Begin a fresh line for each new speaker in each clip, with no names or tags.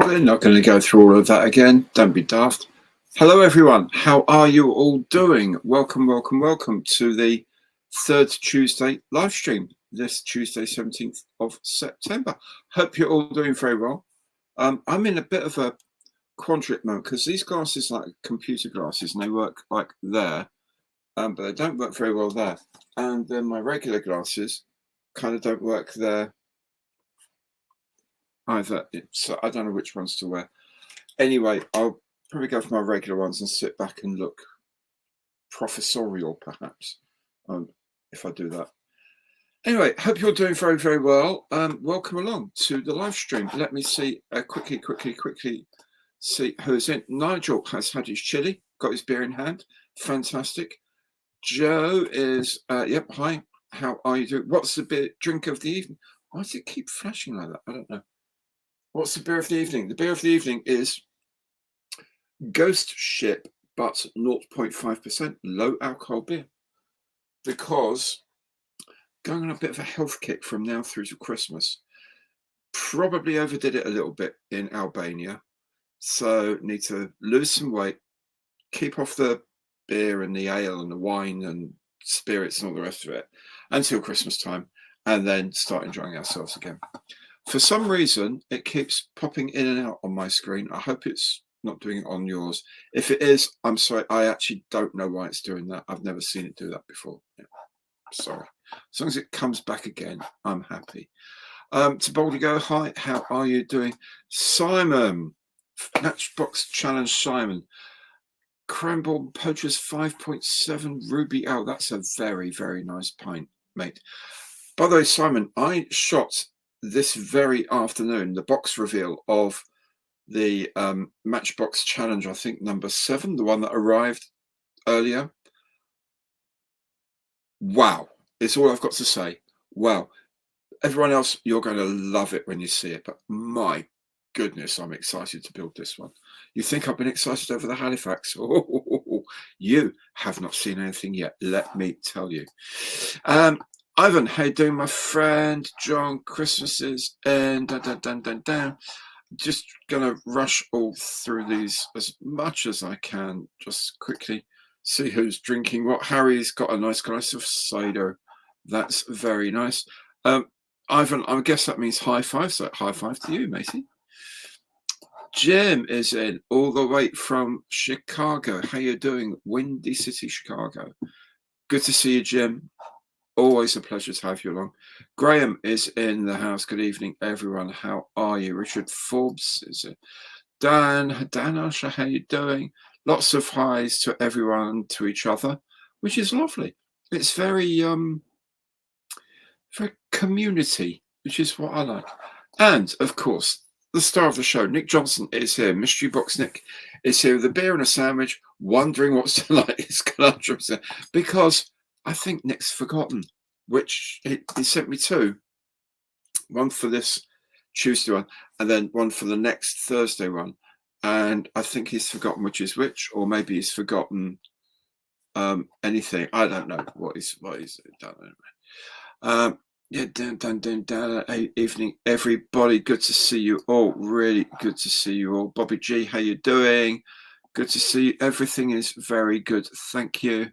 We're not going to go through all of that again. Don't be daft. Hello, everyone. How are you all doing? Welcome, welcome, welcome to the third Tuesday live stream, this Tuesday, 17th of September. Hope you're all doing very well. I'm in a bit of a quandary at the moment because these glasses are like computer glasses and they work like there, but they don't work very well there. And then my regular glasses kind of don't work there either. So I don't know which ones to wear. Anyway, I'll probably go for my regular ones and sit back and look professorial, perhaps, if I do that. Anyway, hope you're doing very, very well. Welcome along to the live stream. Let me see, quickly see who's in. Nigel has had his chili, got his beer in hand. Fantastic. Joe is, yep, hi. How are you doing? What's the beer drink of the evening? Why does it keep flashing like that? I don't know. What's the beer of the evening? The beer of the evening is Ghost Ship, but 0.5% low alcohol beer. Because going on a bit of a health kick from now through to Christmas, probably overdid it a little bit in Albania. So need to lose some weight, keep off the beer and the ale and the wine and spirits and all the rest of it until Christmas time, and then start enjoying ourselves again. For some reason, it keeps popping in and out on my screen. I hope it's not doing it on yours. If it is, I'm sorry. I actually don't know why it's doing that. I've never seen it do that before. Yeah. Sorry. As long as it comes back again, I'm happy. To Baldy Go, hi, how are you doing? Simon, Matchbox Challenge Simon. Cranbourne Poachers 5.7 Ruby. Oh, that's a very, very nice pint, mate. By the way, Simon, I shot this very afternoon the box reveal of the Matchbox Challenge, I think number 7, the one that arrived earlier. Wow, it's all I've got to say. Wow. Everyone else, you're going to love it when you see it, but my goodness, I'm excited to build this one. You think I've been excited over the Halifax? Oh, you have not seen anything yet, let me tell you. Ivan, how you doing, my friend? John, Christmas is and just gonna rush all through these as much as I can. Just quickly see who's drinking what. Harry's got a nice glass of cider. That's very nice. Ivan, I guess that means high five. So high five to you, matey. Jim is in all the way from Chicago. How you doing? Windy City, Chicago. Good to see you, Jim. Always a pleasure to have you along. Graham is in the house. Good evening, everyone. How are you? Richard Forbes is it? Dan Usher, how you doing? Lots of highs to everyone, to each other, which is lovely. It's very community, which is what I like. And of course, the star of the show, Nick Johnson, is here. Mystery Box Nick is here with a beer and a sandwich, wondering what's to like his conundrums, because I think Nick's forgotten, which he sent me 2. One for this Tuesday one, and then one for the next Thursday one. And I think he's forgotten which is which, or maybe he's forgotten anything. I don't know what he's done anyway. Yeah, evening, everybody. Good to see you all. Really good to see you all. Bobby G, how you doing? Good to see you. Everything is very good. Thank you.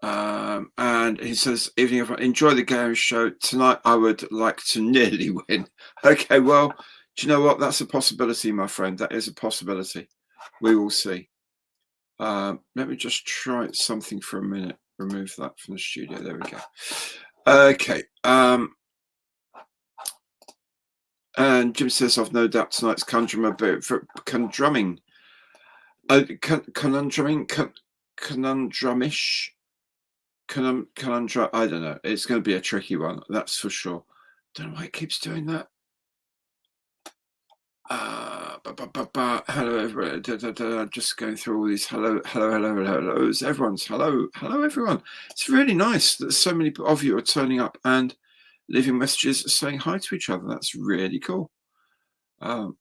And he says, evening, everyone. Enjoy the game show. Tonight, I would like to nearly win. Okay, well, do you know what? That's a possibility, my friend. That is a possibility. We will see. Let me just try something for a minute. Remove that from the studio. There we go. Okay. And Jim says, I've no doubt tonight's conundrum a bit for conundrumming. Conundrumish. Conundrum, I don't know. It's going to be a tricky one, that's for sure. Don't know why it keeps doing that. Hello, everyone. Just going through all these hellos. Everyone's hello, everyone. It's really nice that so many of you are turning up and leaving messages saying hi to each other. That's really cool. Paul,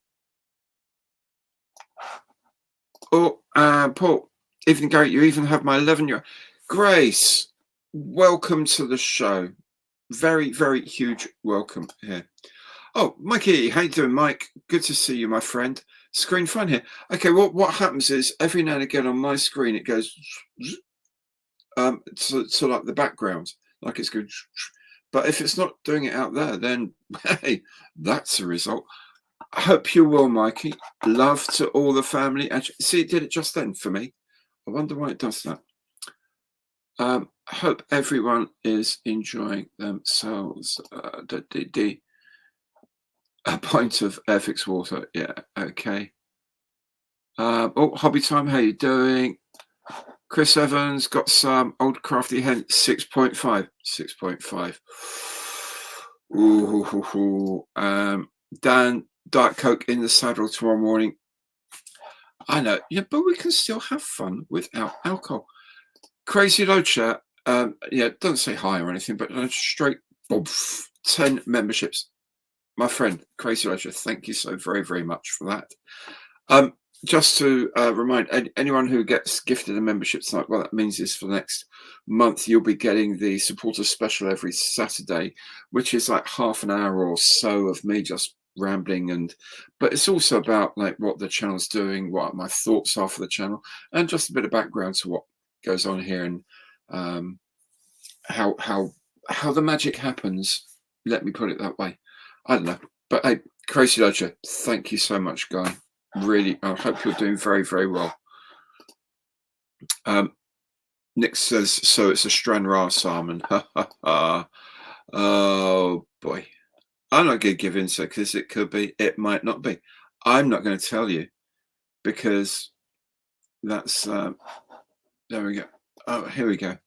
evening, Gary. You even have my 11-year-old Grace. Welcome to the show. Very, very huge welcome here. Oh, Mikey, how you doing, Mike? Good to see you, my friend. Screen fun here. Okay, well, what happens is every now and again on my screen it goes to like the background, like it's good. But if it's not doing it out there, then hey, that's a result. I hope you will, Mikey. Love to all the family. Actually, see, it did it just then for me. I wonder why it does that. I hope everyone is enjoying themselves. A pint of Airfix water. Yeah, okay. Oh, hobby time. How you doing? Chris Evans got some old crafty hen 6.5. 6.5. Ooh, Dan, Diet Coke in the saddle tomorrow morning. I know, yeah, but we can still have fun without alcohol. Crazy Load Chat. Yeah, don't say hi or anything, but straight 10 memberships. My friend, Crazy Load Chat, thank you so very, very much for that. Just to remind anyone who gets gifted a membership tonight, what that means is for the next month, you'll be getting the supporter special every Saturday, which is like half an hour or so of me just rambling, but it's also about like what the channel's doing, what my thoughts are for the channel, and just a bit of background to what goes on here and how the magic happens. Let me put it that way. I don't know, but hey, Crazy Lodger, thank you so much, guy. Really, I hope you're doing very, very well. Nick says, so it's a Stranraer salmon. Oh boy. I'm not going to give in because it could be, it might not be. I'm not going to tell you because that's, there we go. Oh, here we go.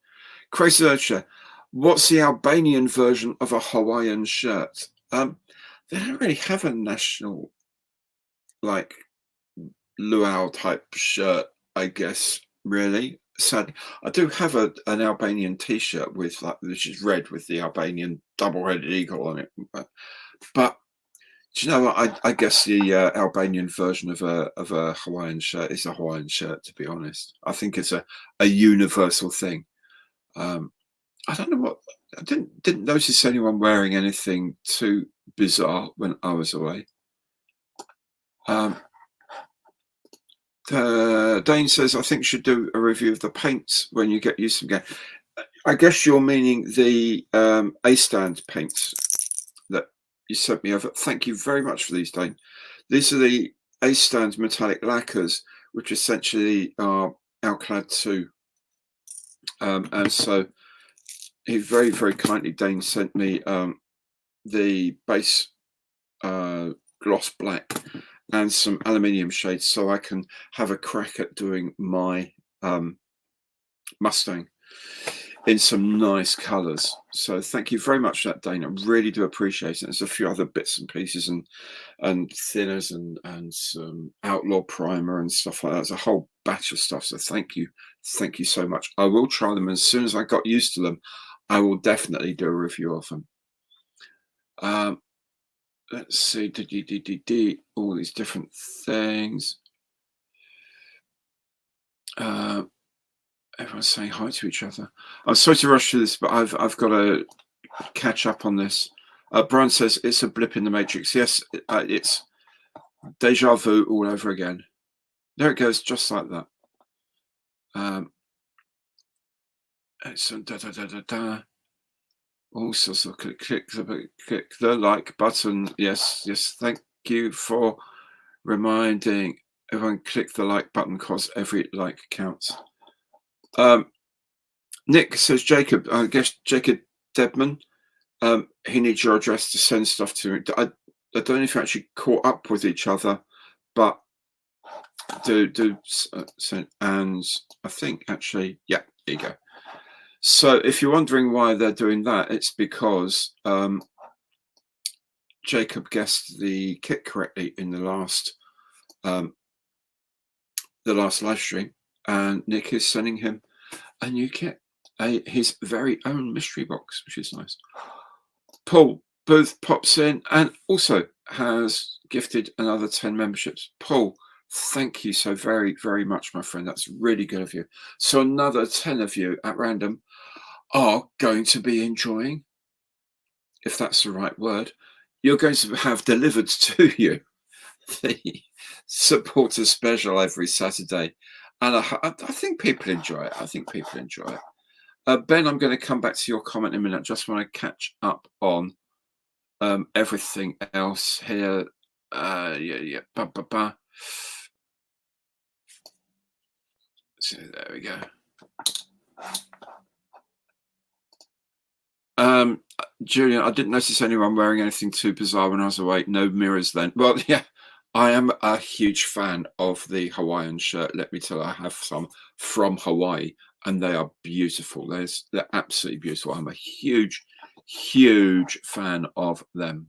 Crazy Lurcher, what's the Albanian version of a Hawaiian shirt? They don't really have a national, like, luau type shirt, I guess, really. Sad. I do have an Albanian t-shirt with like, which is red with the Albanian double-headed eagle on it. But do you know what? I guess the Albanian version of a Hawaiian shirt is a Hawaiian shirt, to be honest. I think it's a universal thing. I don't know what, I didn't notice anyone wearing anything too bizarre when I was away. Dane says, I think you should do a review of the paints when you get used to them again. I guess you're meaning the A-stand paints that you sent me over. Thank you very much for these, Dane. These are the A-stand metallic lacquers, which essentially are Alclad 2. And so he very, very kindly, Dane, sent me the base gloss black and some aluminium shades so I can have a crack at doing my Mustang in some nice colors. So thank you very much for that, Dana. I really do appreciate it. There's a few other bits and pieces and thinners and some outlaw primer and stuff like that. There's a whole batch of stuff. So thank you so much. I will try them as soon as I got used to them. I will definitely do a review of them. Let's see, all these different things. Everyone's saying hi to each other. I'm sorry to rush through this, but I've got to catch up on this. Brian says it's a blip in the matrix. Yes, it's deja vu all over again. There it goes, just like that. It's also, so click the like button. Yes, thank you for reminding everyone, click the like button because every like counts. Nick says, Jacob, I guess Jacob Debman, he needs your address to send stuff to. I don't know if you actually caught up with each other, but do send. And I think actually, yeah, there you go. So if you're wondering why they're doing that, it's because Jacob guessed the kit correctly in the last live stream, and Nick is sending him a new kit, his very own mystery box, which is nice. Paul Booth pops in and also has gifted another 10 memberships. Paul, thank you so very, very much, my friend. That's really good of you. So another 10 of you at random are going to be enjoying, if that's the right word, you're going to have delivered to you the supporter special every Saturday, and I think people enjoy it. I think people enjoy it. Ben, I'm going to come back to your comment in a minute. I just want to catch up on everything else here. Yeah. So there we go. Julian, I didn't notice anyone wearing anything too bizarre when I was away. No mirrors then. Well, yeah, I am a huge fan of the Hawaiian shirt. Let me tell you, I have some from Hawaii, and they are beautiful. They're absolutely beautiful. I'm a huge fan of them.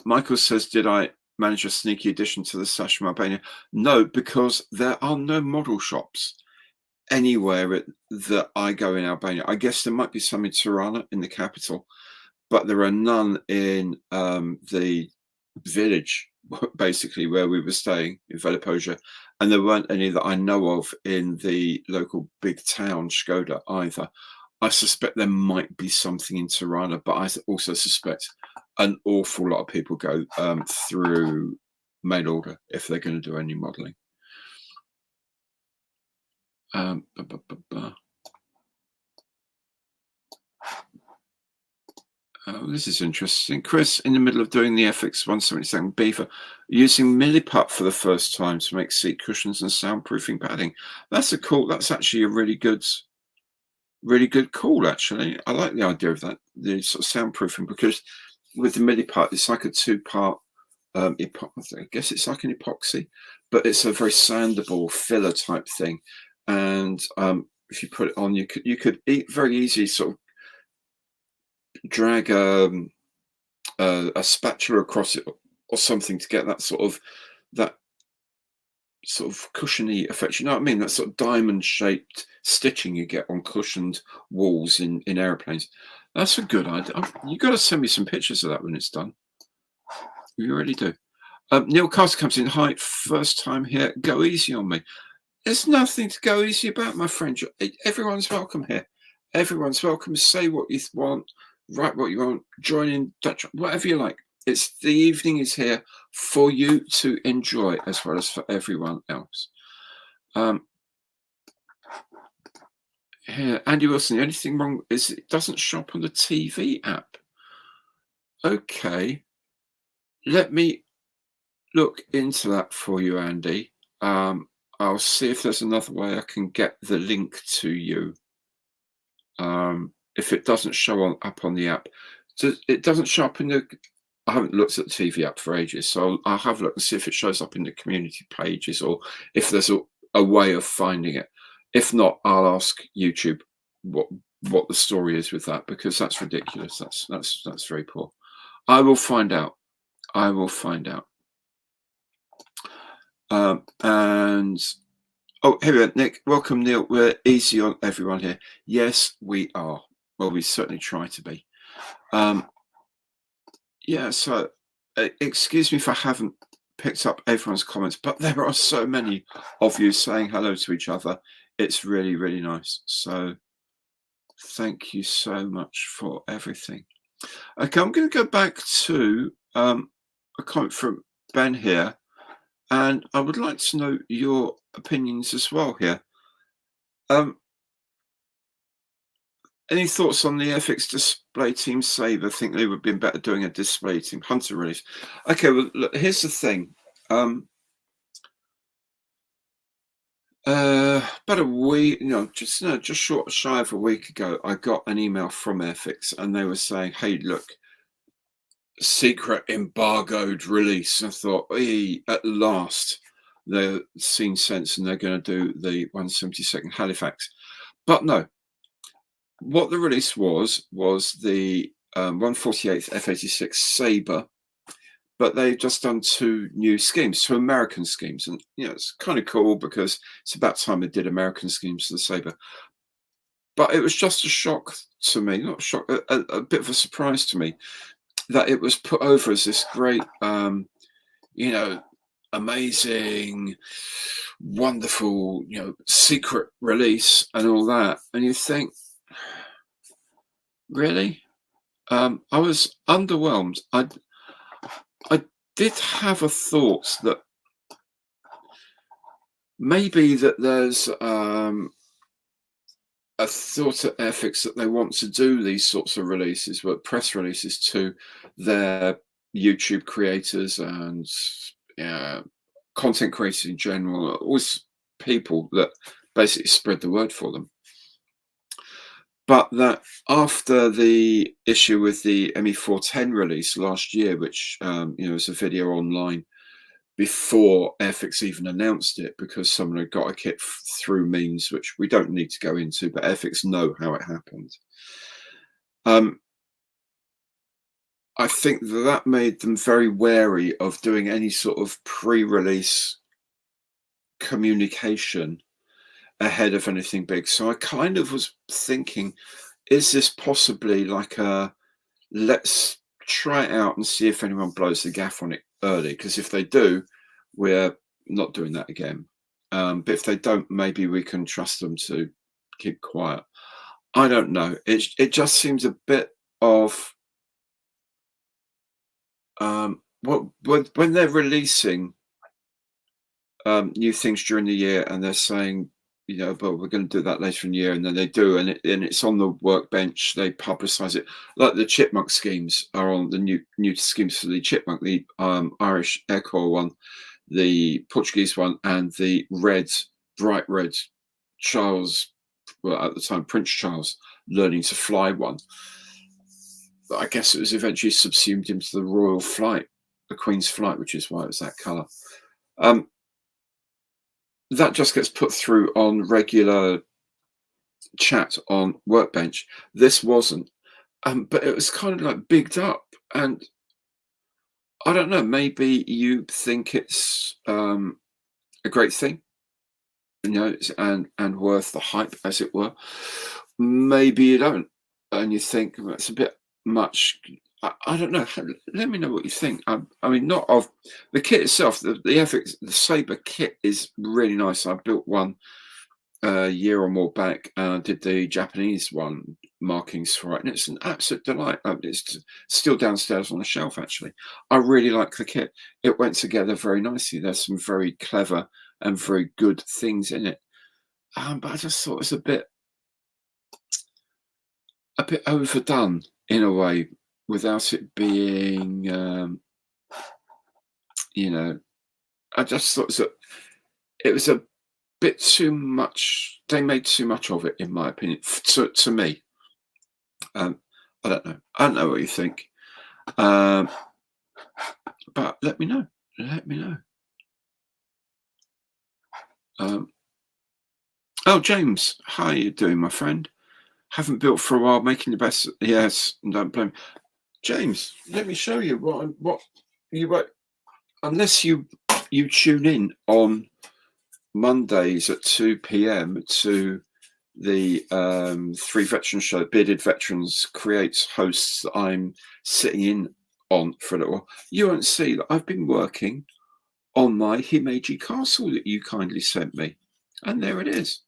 Michael says, did I manage a sneaky addition to the stash from Albania? No, because there are no model shops anywhere that I go in Albania. I guess there might be some in Tirana, in the capital, but there are none in the village, basically, where we were staying in Velipoja, and there weren't any that I know of in the local big town, Skoda, either. I suspect there might be something in Tirana, but I also suspect an awful lot of people go through mail order if they're going to do any modelling. Oh, this is interesting. Chris, in the middle of doing the Airfix 172nd Beaver, using milliput for the first time to make seat cushions and soundproofing padding. That's actually a really good call, actually. I like the idea of that, the sort of soundproofing, because with the milliput, it's like a two-part I guess it's like an epoxy, but it's a very sandable filler type thing. And if you put it on, you could very easily sort of drag a spatula across it or something to get that sort of cushiony effect. You know what I mean? That sort of diamond shaped stitching you get on cushioned walls in airplanes. That's a good idea. You got to send me some pictures of that when it's done. You really do. Neil Carter comes in. Hi, first time here. Go easy on me. There's nothing to go easy about, my friend. Everyone's welcome here. Everyone's welcome. Say what you want. Write what you want. Join in. Whatever you like. The evening is here for you to enjoy, as well as for everyone else. Here, Andy Wilson. The only thing wrong is it doesn't show up on the TV app. Okay. Let me look into that for you, Andy. I'll see if there's another way I can get the link to you. If it doesn't show up on the app, it doesn't show up in the. I haven't looked at the TV app for ages, so I'll have a look and see if it shows up in the community pages, or if there's a way of finding it. If not, I'll ask YouTube what the story is with that, because that's ridiculous. That's very poor. I will find out. I will find out. And oh, here we are, Nick. Welcome, Neil. We're easy on everyone here. Yes, we are. Well, we certainly try to be. Yeah. So, excuse me if I haven't picked up everyone's comments, but there are so many of you saying hello to each other. It's really, really nice. So, thank you so much for everything. Okay, I'm going to go back to a comment from Ben here. And I would like to know your opinions as well here. Any thoughts on the Airfix display team Sabre? Think they would have been better doing a display team Hunter release. Okay, well, look, here's the thing. About a week, just shy of a week ago, I got an email from Airfix, and they were saying, "Hey, look, secret embargoed release." And I thought, hey, at last they're seen sense and they're going to do the 172nd Halifax. But no, what the release was the 148th F-86 Sabre, but they've just done two American schemes. And it's kind of cool, because it's about time they did American schemes for the Sabre. But it was just a shock to me, not a shock, a bit of a surprise to me, that it was put over as this great, amazing, wonderful, secret release and all that. And you think, really? I was underwhelmed. I did have a thought that maybe that there's a thought at Airfix that they want to do these sorts of releases, but press releases to their YouTube creators and uh, content creators in general, always people that basically spread the word for them. But that after the issue with the ME410 release last year, which was a video online before Airfix even announced it, because someone had got a kit through means which we don't need to go into, but Airfix know how it happened. I think that made them very wary of doing any sort of pre-release communication ahead of anything big. So I kind of was thinking, is this possibly like a let's try it out and see if anyone blows the gaff on it early? Because if they do, we're not doing that again. But if they don't, maybe we can trust them to keep quiet. I don't know. It just seems a bit of when they're releasing new things during the year and they're saying, but we're going to do that later in the year, and then they do, and it's on the workbench. They publicize it, like the Chipmunk schemes are on the new schemes for the Chipmunk, the Irish Air Corps one, the Portuguese one, and the bright red Charles, well at the time Prince Charles, learning to fly one. But I guess it was eventually subsumed into the Royal Flight, the Queen's Flight, which is why it was that colour. That just gets put through on regular chat on Workbench. This wasn't, but it was kind of like bigged up, and I don't know. Maybe you think it's a great thing, and worth the hype, as it were. Maybe you don't, and you think well, it's a bit much. I don't know. Let me know what you think. I mean, not of the kit itself. The Airfix, the Sabre kit is really nice. I built one a year or more back. I did the Japanese one markings for it, and it's an absolute delight. It's still downstairs on the shelf. Actually, I really like the kit. It went together very nicely. There's some very clever and very good things in it, but I just thought it was a bit overdone in a way, without it being, I just thought it was a bit too much. They made too much of it, in my opinion, to me. I don't know. I don't know what you think. But let me know. Let me know. Oh, James, how are you doing, my friend? Haven't built for a while, making the best. Yes, and don't blame. James, let me show you what you wrote. Unless you tune in on Mondays at 2 p.m. to the Three Veterans show, Bearded Veterans creates hosts that I'm sitting in on for a little while, you won't see that I've been working on my Himeji castle that you kindly sent me. And there it is.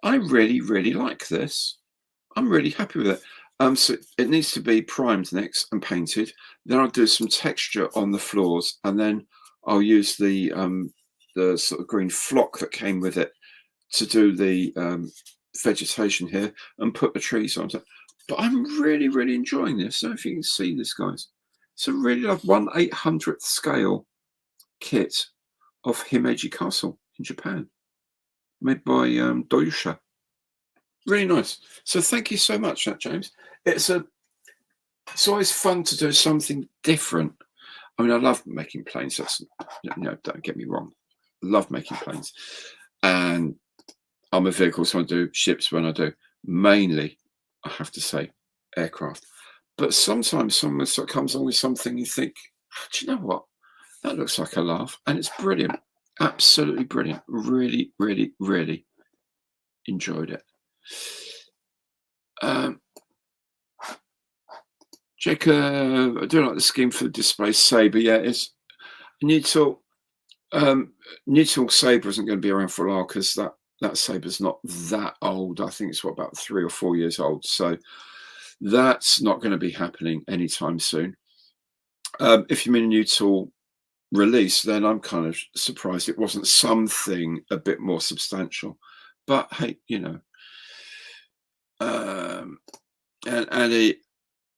I really, really like this. I'm really happy with it. So it needs to be primed next and painted. Then I'll do some texture on the floors, and then I'll use the sort of green flock that came with it to do the vegetation here and put the trees on it. But I'm really, really enjoying this. So if you can see this, guys, it's a really lovely 1/800th scale kit of Himeji Castle in Japan, made by Doyusha. Really nice. So thank you so much, James. It's always fun to do something different. I mean, I love making planes. That's, don't get me wrong. I love making planes, and I'm a vehicle, so I do ships when I do. Mainly, I have to say, aircraft. But sometimes someone sort of comes on with something you think, do you know what? That looks like a laugh, and it's brilliant. Absolutely brilliant. Really, really, really enjoyed it. Jacob, I do like the scheme for the display sabre. Yeah, it's neutral. Neutral sabre isn't going to be around for a while because that sabre's not that old. I think it's about 3 or 4 years old. So That's not going to be happening anytime soon. If you mean a new tool release, then I'm kind of surprised it wasn't something a bit more substantial. But hey, and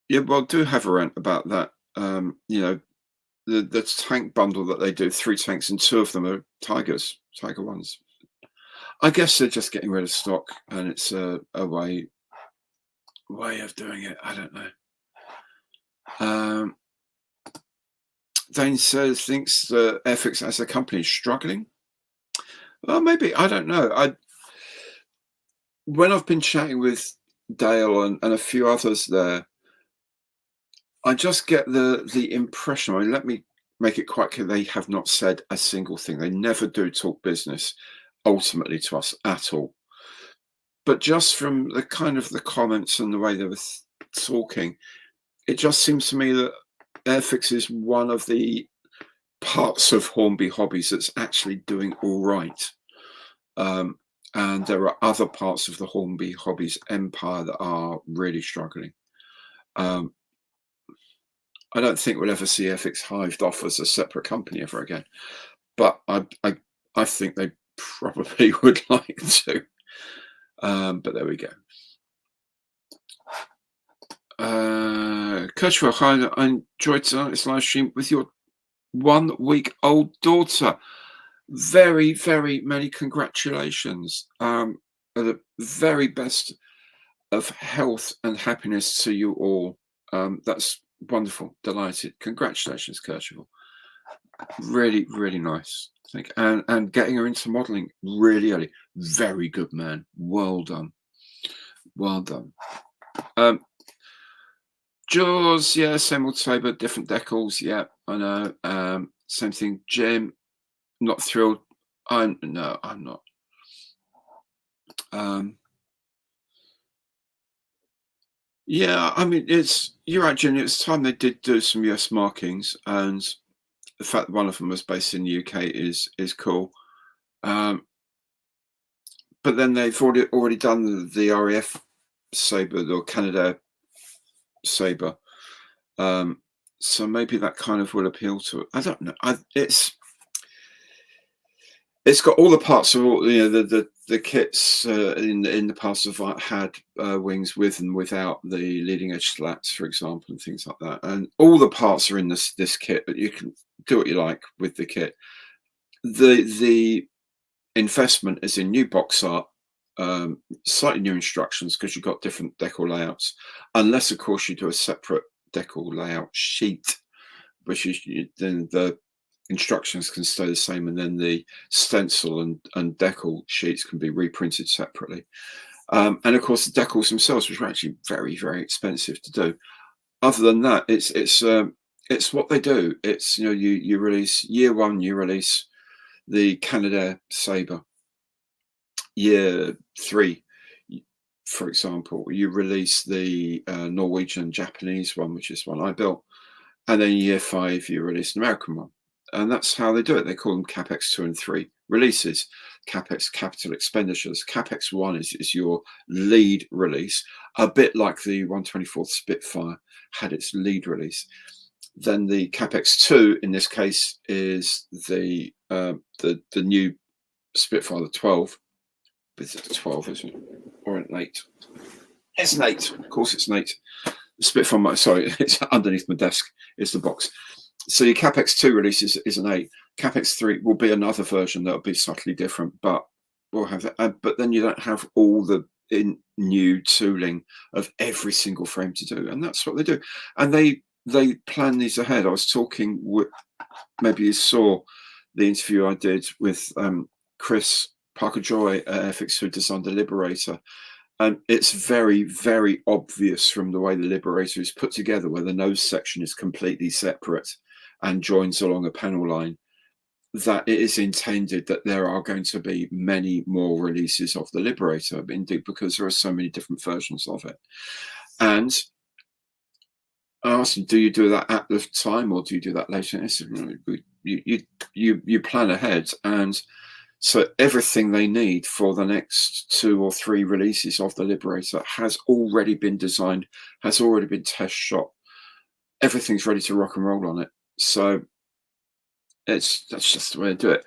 yeah, well, do have a rant about that. The tank bundle that they do, 3 tanks, and 2 of them are Tiger ones. I guess they're just getting rid of stock, and it's a way of doing it. I don't know. Dane says thinks the Airfix as a company is struggling. Well, maybe, I don't know. When I've been chatting with Dale and a few others there, I just get the impression. I mean, let me make it quite clear: they have not said a single thing. They never do talk business, ultimately, to us at all. But just from the kind of the comments and the way they were talking, it just seems to me that Airfix is one of the parts of Hornby Hobbies that's actually doing all right. And there are other parts of the Hornby Hobbies empire that are really struggling. I don't think we'll ever see Airfix hived off as a separate company ever again, but I think they probably would like to. But there we go. Kirchwell, hi, I enjoyed tonight's live stream with your 1-week-old daughter. Very, very many congratulations. The very best of health and happiness to you all. That's wonderful. Delighted. Congratulations, Kirchwell. Really, really nice. I think, and getting her into modelling really early. Very good, man. Well done. Well done. Jaws, yeah, same old sabre, different decals. Yeah, I know. Same thing. Jim, not thrilled. I'm not. Yeah, I mean, you're right, Jim. It's time they did do some US markings, and the fact that one of them was based in the UK is cool. But then they've already done the RAF sabre or Canada sabre. So maybe that kind of will appeal to it. I don't know. It's got all the parts of all the kits in the past have had wings with and without the leading edge slats, for example, and things like that. And all the parts are in this kit, but you can do what you like with the kit. The investment is in new box art, slightly new instructions because you've got different decal layouts, unless of course you do a separate decal layout sheet, which is then the instructions can stay the same, and then the stencil and decal sheets can be reprinted separately. And of course the decals themselves, which are actually very, very expensive to do. Other than that, it's what they do. It's you release year 1, you release the Canada sabre. Year 3, for example, you release the Norwegian Japanese one, which is one I built, and then year 5 you release an American one. And that's how they do it. They call them CapEx 2 and 3 releases. CapEx, capital expenditures. CapEx 1 is your lead release, a bit like the 124th Spitfire had its lead release. Then the CapEx 2 in this case is the new Spitfire, the 12. It's a 12, isn't it? Or an 8? It's an 8. Of course, it's an 8. The Spitfire, sorry, it's underneath my desk. It's the box. So your CapEx 2 release is an 8. CapEx 3 will be another version that'll be slightly different, but we'll have that. But then you don't have all the new tooling of every single frame to do, and that's what they do. And they plan these ahead. I was talking with, maybe you saw the interview I did with Chris Parker-Joy at Airfix, who designed the Liberator. And it's very, very obvious from the way the Liberator is put together, where the nose section is completely separate and joins along a panel line, that it is intended that there are going to be many more releases of the Liberator, indeed, because there are so many different versions of it. And I asked him, do you do that at the time or do you do that later? And he said, you plan ahead. And So everything they need for the next 2 or 3 releases of the Liberator has already been designed, has already been test shot. Everything's ready to rock and roll on it. So that's just the way to do it.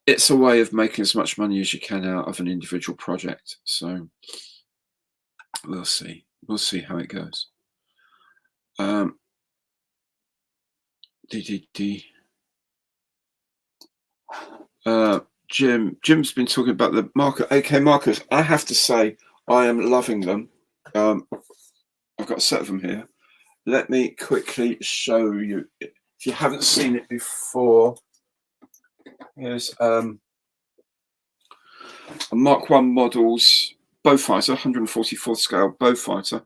It's a way of making as much money as you can out of an individual project. So we'll see. We'll see how it goes. Jim's been talking about the AK markers. I have to say, I am loving them. I've got a set of them here. Let me quickly show you. If you haven't seen it before, here's a Mark 1 models bowfighter, 144th scale bowfighter.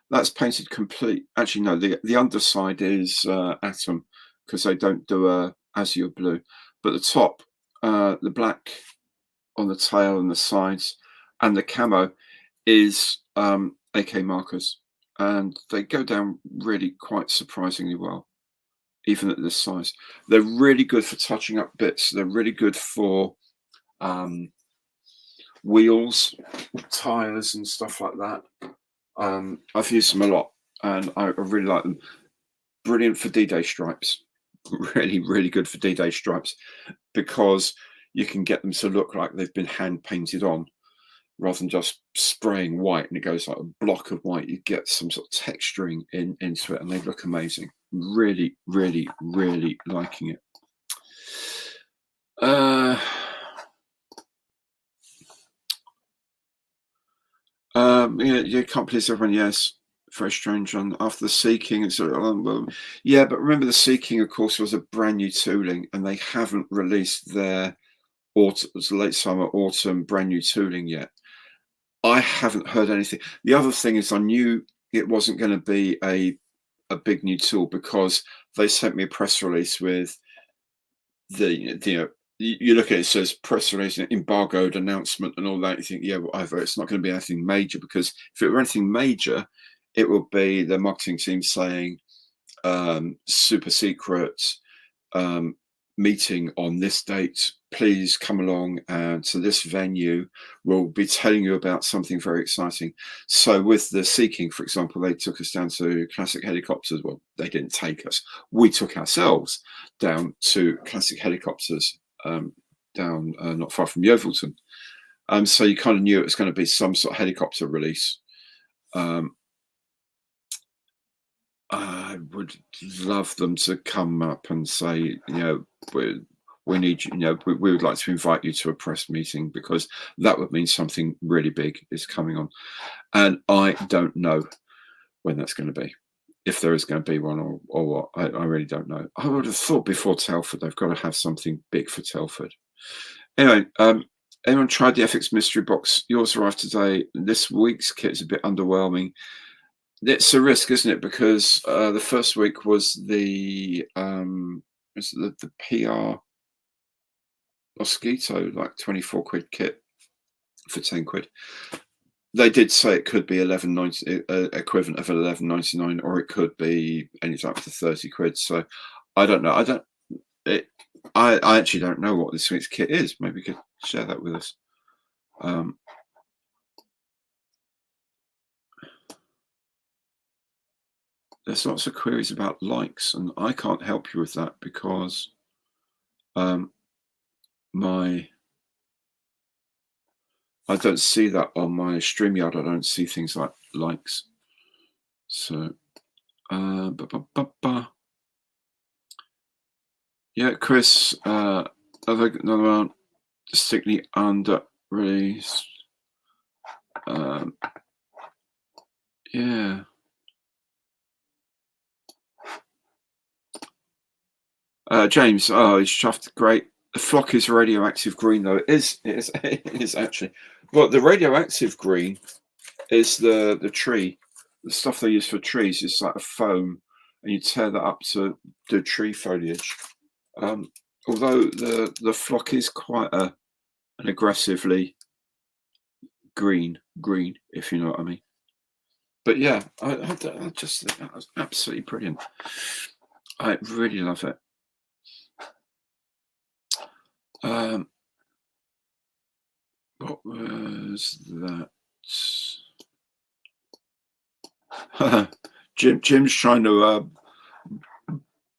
That's painted complete. Actually, no, the underside is Atom, because they don't do a azure blue. But the top, the black on the tail and the sides, and the camo is AK markers, and they go down really quite surprisingly well, even at this size. They're really good for touching up bits. They're really good for wheels, tires, and stuff like that. I've used them a lot, and I really like them. Brilliant for D-Day stripes. Really, really good for D-Day stripes, because you can get them to look like they've been hand painted on, rather than just spraying white and it goes like a block of white. You get some sort of texturing into it, and they look amazing. Really, really, really liking it. You can't please everyone. Yes, very strange. On after the Sea King, and sort of, well, yeah, but remember the Sea King, of course, was a brand new tooling, and they haven't released their late summer, autumn brand new tooling yet. I haven't heard anything. The other thing is, I knew it wasn't going to be a big new tool, because they sent me a press release with you look at it, it says press release, embargoed announcement, and all that. You think, yeah, whatever. It's not going to be anything major, because if it were anything major, it would be the marketing team saying super secret meeting on this date. Please come along to this venue. We'll be telling you about something very exciting. So with the Sea King, for example, they took us down to Classic Helicopters. Well, they didn't take us. We took ourselves down to Classic Helicopters, down not far from Yeovilton. So you kind of knew it was going to be some sort of helicopter release. I would love them to come up and say, we need you, we would like to invite you to a press meeting, because that would mean something really big is coming on. And I don't know when that's going to be, if there is going to be one or what. I really don't know. I would have thought before Telford, they've got to have something big for Telford. Anyway, anyone tried the Airfix mystery box? Yours arrived today. This week's kit is a bit underwhelming. It's a risk, isn't it? Because the first week was the PR Mosquito, like 24 quid kit for 10 quid. They did say it could be $11.90, equivalent of $11.99, or it could be anything up to 30 quid. So I don't know. I actually don't know what this week's kit is. Maybe you could share that with us. There's lots of queries about likes, and I can't help you with that, because I don't see that on my StreamYard. I don't see things like likes. So, yeah, Chris, another one distinctly under released. Yeah. James, it's chuffed. Great. The flock is radioactive green, though. It is actually. Well, the radioactive green is the tree. The stuff they use for trees is like a foam, and you tear that up to do tree foliage. Although the flock is quite an aggressively green, if you know what I mean. But yeah, I just think that was absolutely brilliant. I really love it. What was that? Jim's trying to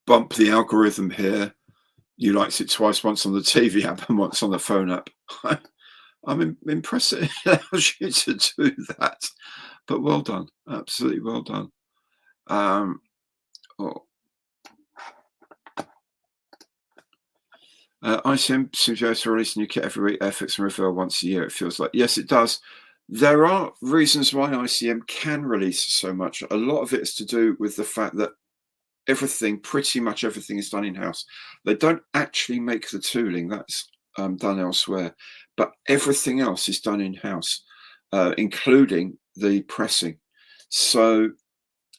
bump the algorithm here. You liked it twice, once on the TV app and once on the phone app. I'm impressed it allows you to do that. But well done. Absolutely well done. ICM seems to release a new kit every week. Airfix and refill once a year, it feels like. Yes, it does. There are reasons why ICM can release so much. A lot of it is to do with the fact that pretty much everything is done in-house. They don't actually make the tooling. That's done elsewhere. But everything else is done in-house, including the pressing. So,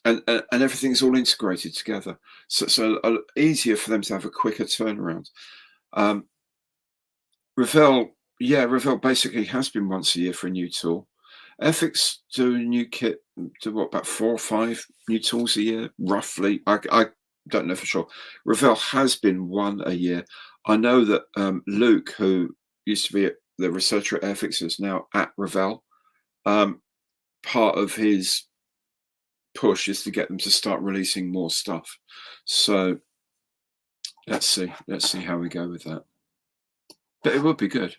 and everything's all integrated together. So easier for them to have a quicker turnaround. Revel basically has been once a year for a new tool. Airfix do a new kit, do what, about 4 or 5 new tools a year, roughly. I don't know for sure. Revel has been one a year. I know that Luke, who used to be the researcher at Airfix, is now at Revel. Part of his push is to get them to start releasing more stuff. So let's see how we go with that. But it would be good.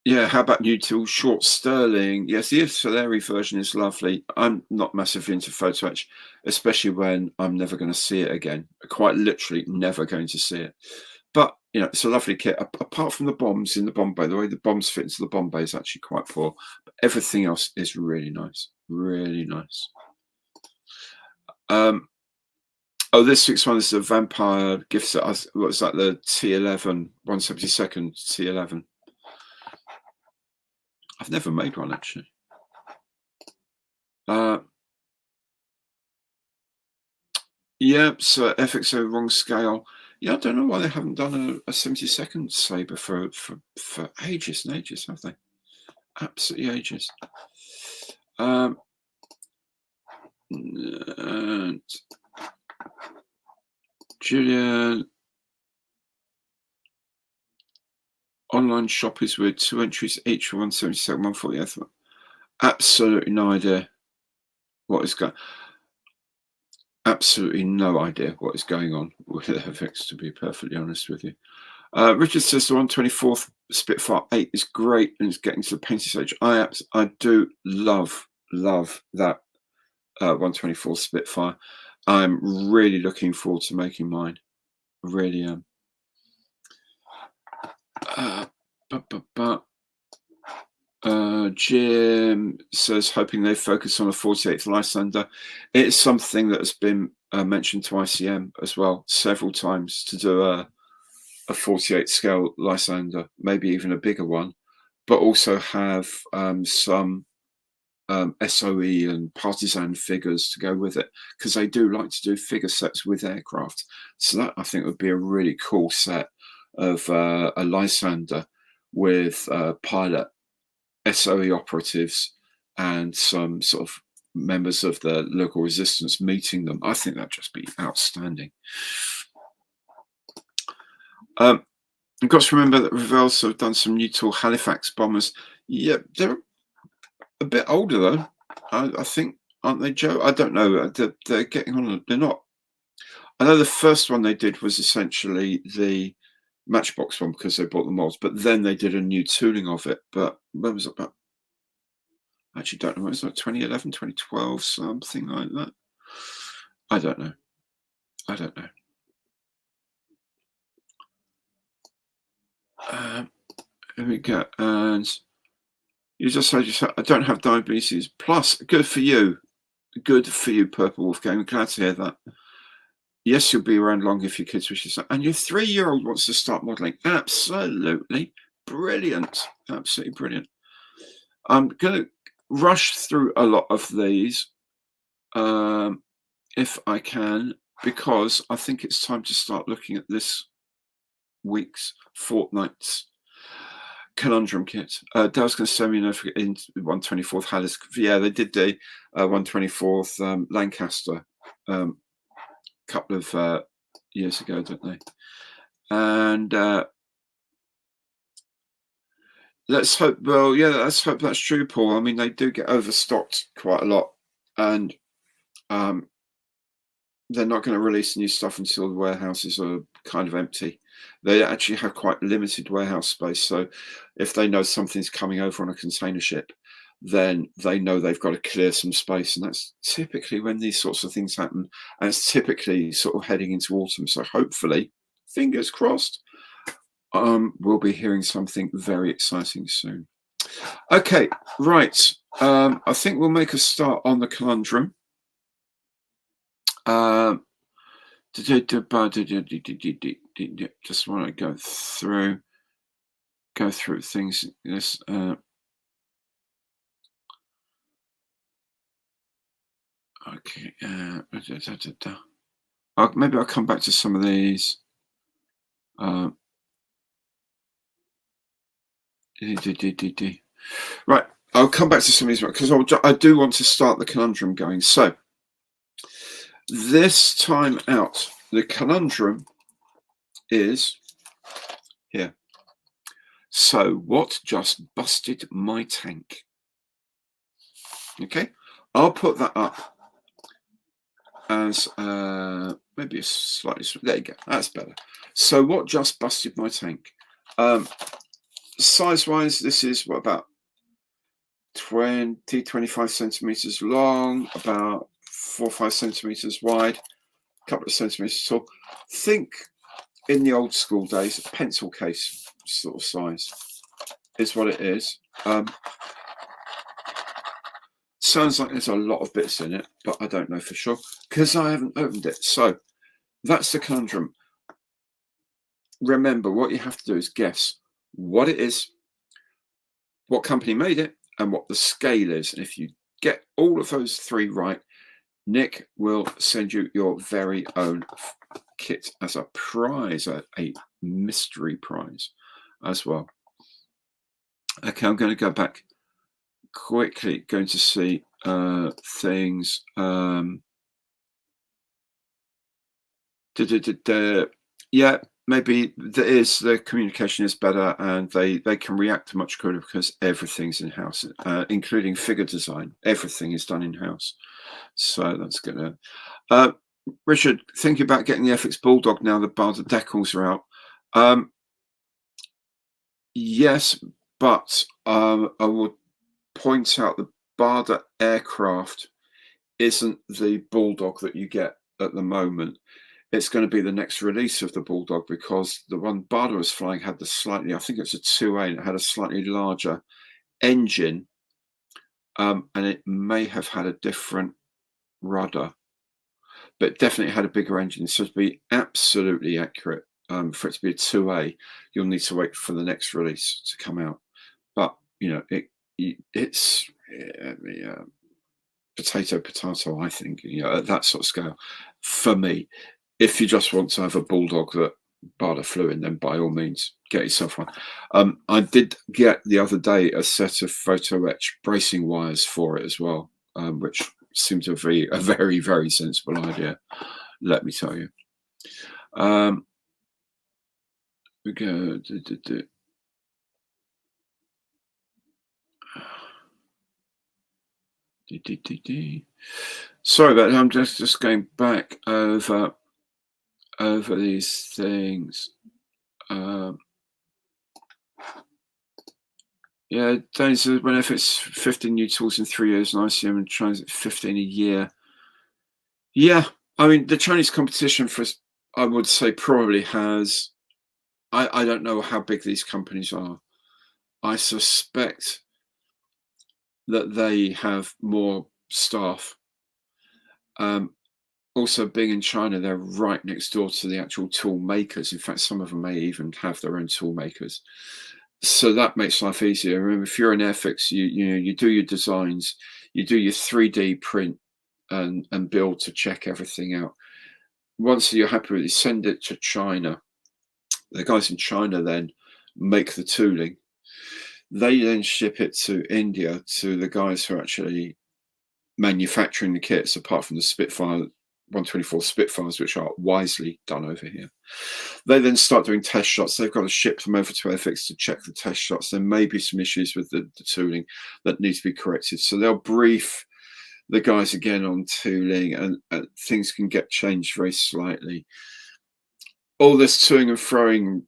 Yeah, how about new tools? Short Sterling. Yes, the Soleri version is lovely. I'm not massively into photo etch, especially when I'm never going to see it again. Quite literally never going to see it. But, you know, it's a lovely kit. Apart from the bombs in the bomb bay, the way the bombs fit into the bomb bay is actually quite poor. But everything else is really nice. Really nice. Oh, this week's one is a vampire gift set. What was that? The T11, 1/72 T11. I've never made one actually. Yeah, so FXO wrong scale. Yeah, I don't know why they haven't done a 72nd sabre for ages and ages, have they? Absolutely ages. And Julian, online shop is with 2 entries each for 172, 140th. Absolutely no idea what is going. Absolutely no idea what is going on with FX, to be perfectly honest with you. Richard says the 124th Spitfire 8 is great and it's getting to the painting stage. I do love that 124th Spitfire. I'm really looking forward to making mine. I really am. Jim says hoping they focus on a 48th Lysander. It's something that has been mentioned to ICM as well several times, to do a 48 scale Lysander, maybe even a bigger one, but also have some SOE and partisan figures to go with it, because they do like to do figure sets with aircraft. So that, I think, would be a really cool set of a Lysander with pilot SOE operatives and some sort of members of the local resistance meeting them. I think that'd just be outstanding. You've got to remember that Revels have done some new tool Halifax bombers. Yeah, they're a bit older though. I think, aren't they, Joe? I don't know. They're getting on. They're not. I know the first one they did was essentially the Matchbox one because they bought the molds, but then they did a new tooling of it. But when was it about? I actually don't know. It was like 2011, 2012, something like that. I don't know. Here we go. And you just said, I don't have diabetes. Plus, good for you. Good for you, Purple Wolf Game. Glad to hear that. Yes, you'll be around long if your kids wish to. And your 3-year-old wants to start modelling. Absolutely brilliant. Absolutely brilliant. I'm going to rush through a lot of these if I can, because I think it's time to start looking at this fortnight's Conundrum kit. Dale's going to send me in 124th Hallis. Yeah, they did the 124th Lancaster couple of years ago, don't they? And let's hope. Well, yeah, let's hope that's true, Paul. I mean, they do get overstocked quite a lot, and they're not going to release new stuff until the warehouses are kind of empty. They actually have quite limited warehouse space, so if they know something's coming over on a container ship, then they know they've got to clear some space, and that's typically when these sorts of things happen, and it's typically sort of heading into autumn. So hopefully, fingers crossed, we'll be hearing something very exciting soon. Okay, right. I think we'll make a start on the conundrum. Just want to go through things. This okay. Maybe I'll come back to some of these. Right, I'll come back to some of these because I do want to start the conundrum going. So this time out, the conundrum is here. So what just busted my tank? Okay, I'll put that up as maybe a slightly. There you go. That's better. So what just busted my tank? Size-wise, this is what, about 25 centimeters long, about 4 or 5 centimeters wide, a couple of centimeters tall. Think in the old school days, a pencil case sort of size is what it is. Sounds like there's a lot of bits in it, but I don't know for sure because I haven't opened it. So that's the conundrum. Remember, what you have to do is guess what it is, what company made it, and what the scale is. And if you get all of those three right, Nick will send you your very own kit as a prize, a mystery prize as well. Okay, I'm going to go back quickly, going to see things. Yeah, maybe the communication is better, and they can react much quicker because everything's in house, including figure design. Everything is done in house, so that's good. Richard, thinking about getting the Airfix Bulldog now the barder decals are out. Yes, but I would point out the barder aircraft isn't the Bulldog that you get at the moment. It's going to be the next release of the Bulldog, because the one Barder was flying had the slightly, I think it's a 2A, and it had a slightly larger engine, and it may have had a different rudder, but definitely had a bigger engine. So to be absolutely accurate, for it to be a 2A, you'll need to wait for the next release to come out. But you know, it's potato, I think, you know, at that sort of scale. For me, if you just want to have a Bulldog that Barder flew in, then by all means get yourself one. I did get the other day a set of photo etch bracing wires for it as well, which seemed to be a very, very sensible idea, let me tell you. We go. Sorry about that. I'm just going back over these things. Yeah, Danny says, when if it's 15 new tools in 3 years and ICM and transit 15 a year. Yeah, I mean, the Chinese competition for, I would say, probably has, I don't know how big these companies are. I suspect that they have more staff. Also, being in China, they're right next door to the actual tool makers. In fact, some of them may even have their own tool makers. So that makes life easier. Remember, if you're an Airfix, you do your designs, you do your 3D print and build to check everything out. Once you're happy with it, you send it to China. The guys in China then make the tooling. They then ship it to India to the guys who are actually manufacturing the kits, apart from the Spitfire 124 Spitfires, which are wisely done over here. They then start doing test shots. They've got to ship them over to Airfix to check the test shots. There may be some issues with the tooling that need to be corrected. So they'll brief the guys again on tooling, and things can get changed very slightly. All this toing and froing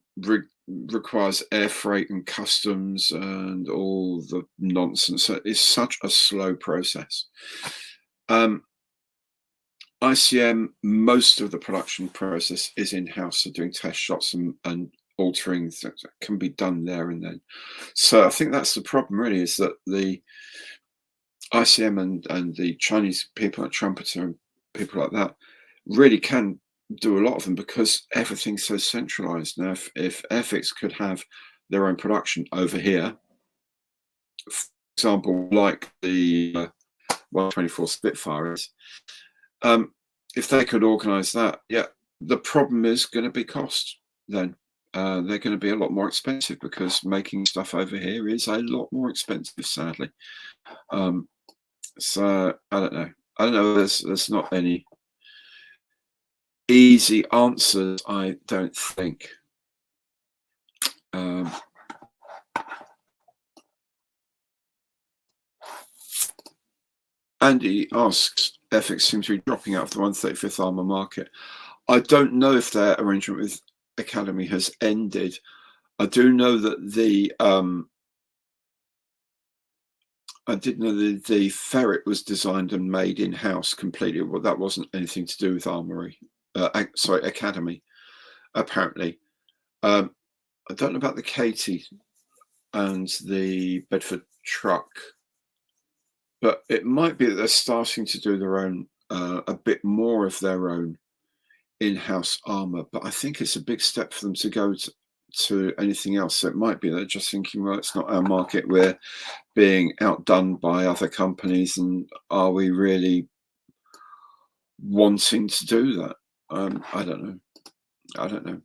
requires air freight and customs and all the nonsense. It's such a slow process. ICM, most of the production process is in-house, so doing test shots and altering things that can be done there and then. So I think that's the problem, really, is that the ICM and the Chinese people like Trumpeter and people like that really can do a lot of them because everything's so centralized. Now, if Airfix could have their own production over here, for example, like the 124 Spitfires, if they could organize that, yeah, the problem is going to be cost then. They're going to be a lot more expensive because making stuff over here is a lot more expensive, sadly. So I don't know. There's not any easy answers, I don't think. Andy asks, Airfix seems to be dropping out of the 135th Armour market. I don't know if their arrangement with Academy has ended. I do know that the the ferret was designed and made in-house completely. Well, that wasn't anything to do with Armory. Academy, apparently. I don't know about the Katie and the Bedford truck, but it might be that they're starting to do their own, a bit more of their own in-house armor. But I think it's a big step for them to go to anything else. So it might be they're just thinking, well, it's not our market. We're being outdone by other companies, and are we really wanting to do that? I don't know.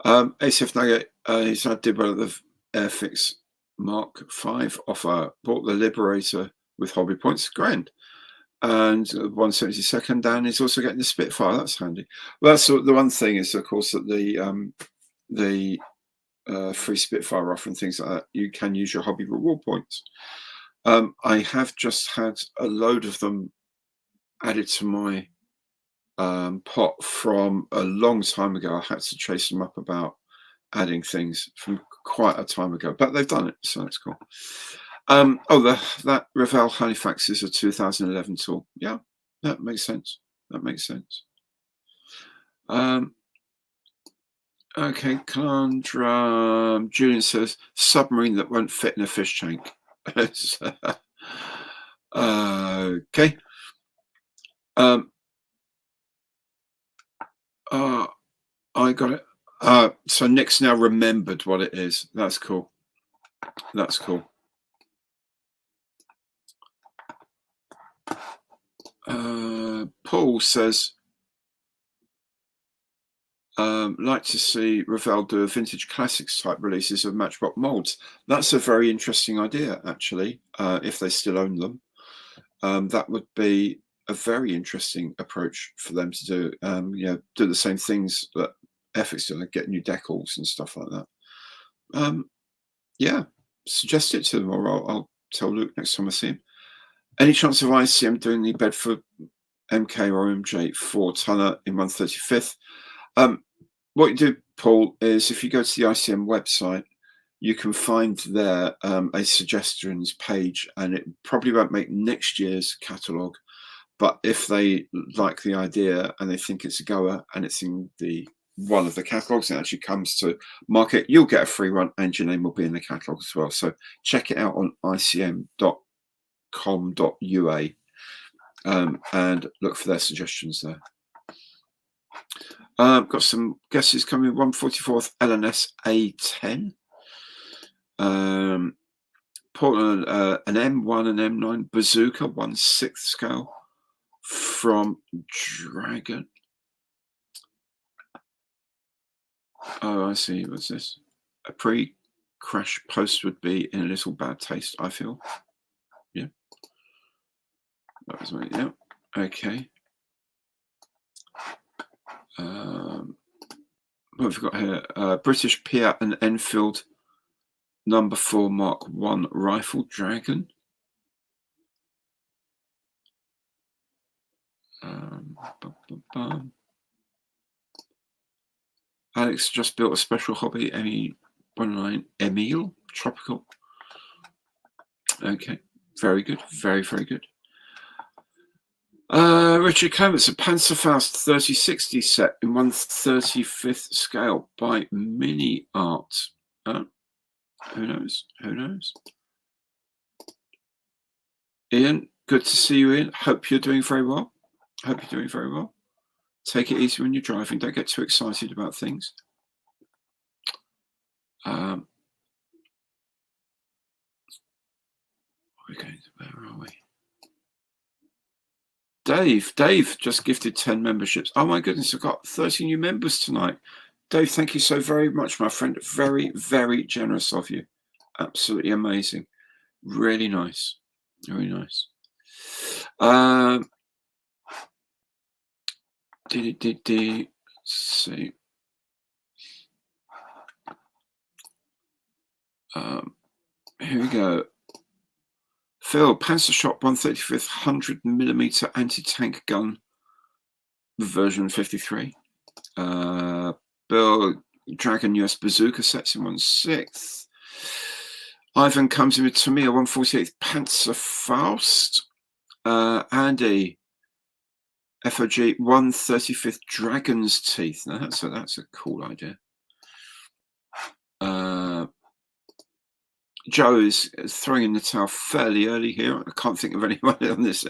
ACF Nugget, he's had did well at the Airfix Mark 5 offer, bought the Liberator with hobby points, grand, and 172nd Dan is also getting the Spitfire. That's handy. Well, that's the one thing is, of course, that the free Spitfire offer and things like that, you can use your hobby reward points. I have just had a load of them added to my pot from a long time ago. I had to chase them up about adding things from quite a time ago, but they've done it, so it's cool. That Revell Halifax is a 2011 tool. Yeah, that makes sense. Okay, Conundrum. Julian says submarine that won't fit in a fish tank. Okay. I got it. So Nick's now remembered what it is. That's cool. Paul says, like to see Revell do a vintage classics type releases of Matchbox molds. That's a very interesting idea, actually. If they still own them, that would be a very interesting approach for them to do. Do the same things that Airfix do, like get new decals and stuff like that. Yeah, suggest it to them, or I'll tell Luke next time I see him. Any chance of ICM doing the Bedford MK or MJ 4-tonner in 135th? What you do, Paul, is if you go to the ICM website, you can find there a suggestions page, and it probably won't make next year's catalogue. But if they like the idea and they think it's a goer and it's in one of the catalogues and it actually comes to market, you'll get a free one and your name will be in the catalogue as well. So check it out on icm.com.ua and look for their suggestions there. Got some guesses coming. 144th LNS A10. Portland, an M1 and M9 bazooka, 1/6 scale from Dragon. Oh, I see. What's this? A pre-crash post would be in a little bad taste, I feel. Yeah. That was right. Yeah. Okay. What have we got here? British Piat and Enfield number 4 Mark 1 rifle dragon. Alex just built a special hobby. Emil tropical. Okay, very good, very good. Richard Clements, a Panzerfaust 3060 set in 1/35th scale by Mini Art. Who knows? Who knows? Ian, good to see you, Ian. Hope you're doing very well. Hope you're doing very well. Take it easy when you're driving. Don't get too excited about things. Where are we? Dave just gifted 10 memberships. Oh my goodness, I've got 30 new members tonight. Dave, thank you so very much, my friend. Very, very generous of you. Absolutely amazing. Really nice. Very nice. Let's see. Here we go. Phil, Panzershot 135th 100mm anti-tank gun, version 53. Bill, Dragon US bazooka sets in 1/6. Ivan comes in with Tamiya 148th Panzerfaust. Andy, FOG 135th Dragon's Teeth. Now that's a cool idea. Joe is throwing in the towel fairly early here. I can't think of anyone on this.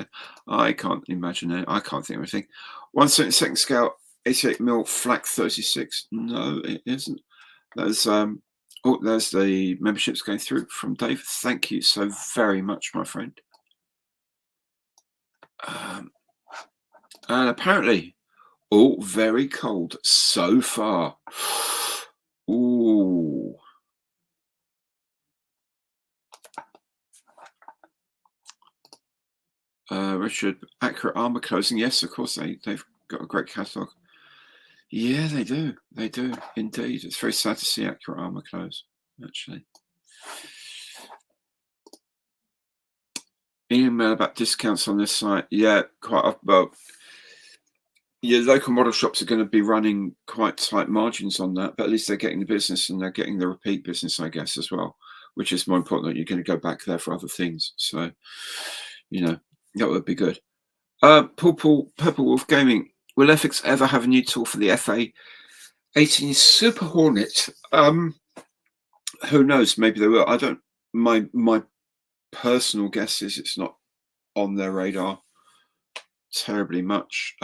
I can't imagine it. I can't think of anything. 1/72 scale, 88mm flak 36. No, it isn't. There's there's the memberships going through from Dave. Thank you so very much, my friend. And apparently, very cold so far. Ooh. Richard, accurate armor closing. Yes, of course, they've got a great catalogue. Yeah, they do. They do, indeed. It's very sad to see accurate armor close, actually. Email about discounts on this site. Yeah, quite well. Your local model shops are going to be running quite tight margins on that, but at least they're getting the business and they're getting the repeat business, I guess, as well, which is more important that you're going to go back there for other things. So, you know, that would be good. Purple Wolf Gaming. Will Airfix ever have a new tool for the FA-18 Super Hornet? Who knows? Maybe they will. I don't. My personal guess is it's not on their radar terribly much.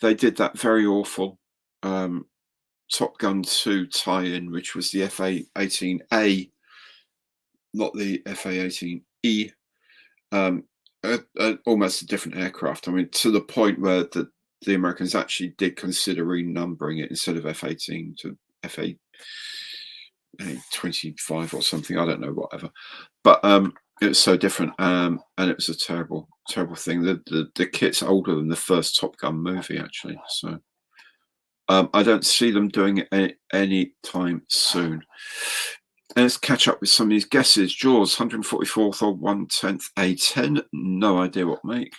They did that very awful Top Gun 2 tie-in, which was the FA-18A, not the FA-18E. Almost a different aircraft. I mean, to the point where the Americans actually did consider renumbering it instead of F-18 to FA-25 or something. I don't know, whatever. But it was so different, and it was a terrible thing. The kit's older than the first Top Gun movie, actually. So I don't see them doing it any time soon. And let's catch up with some of these guesses. Jaws, 144th or 1/10 A10. No idea what make.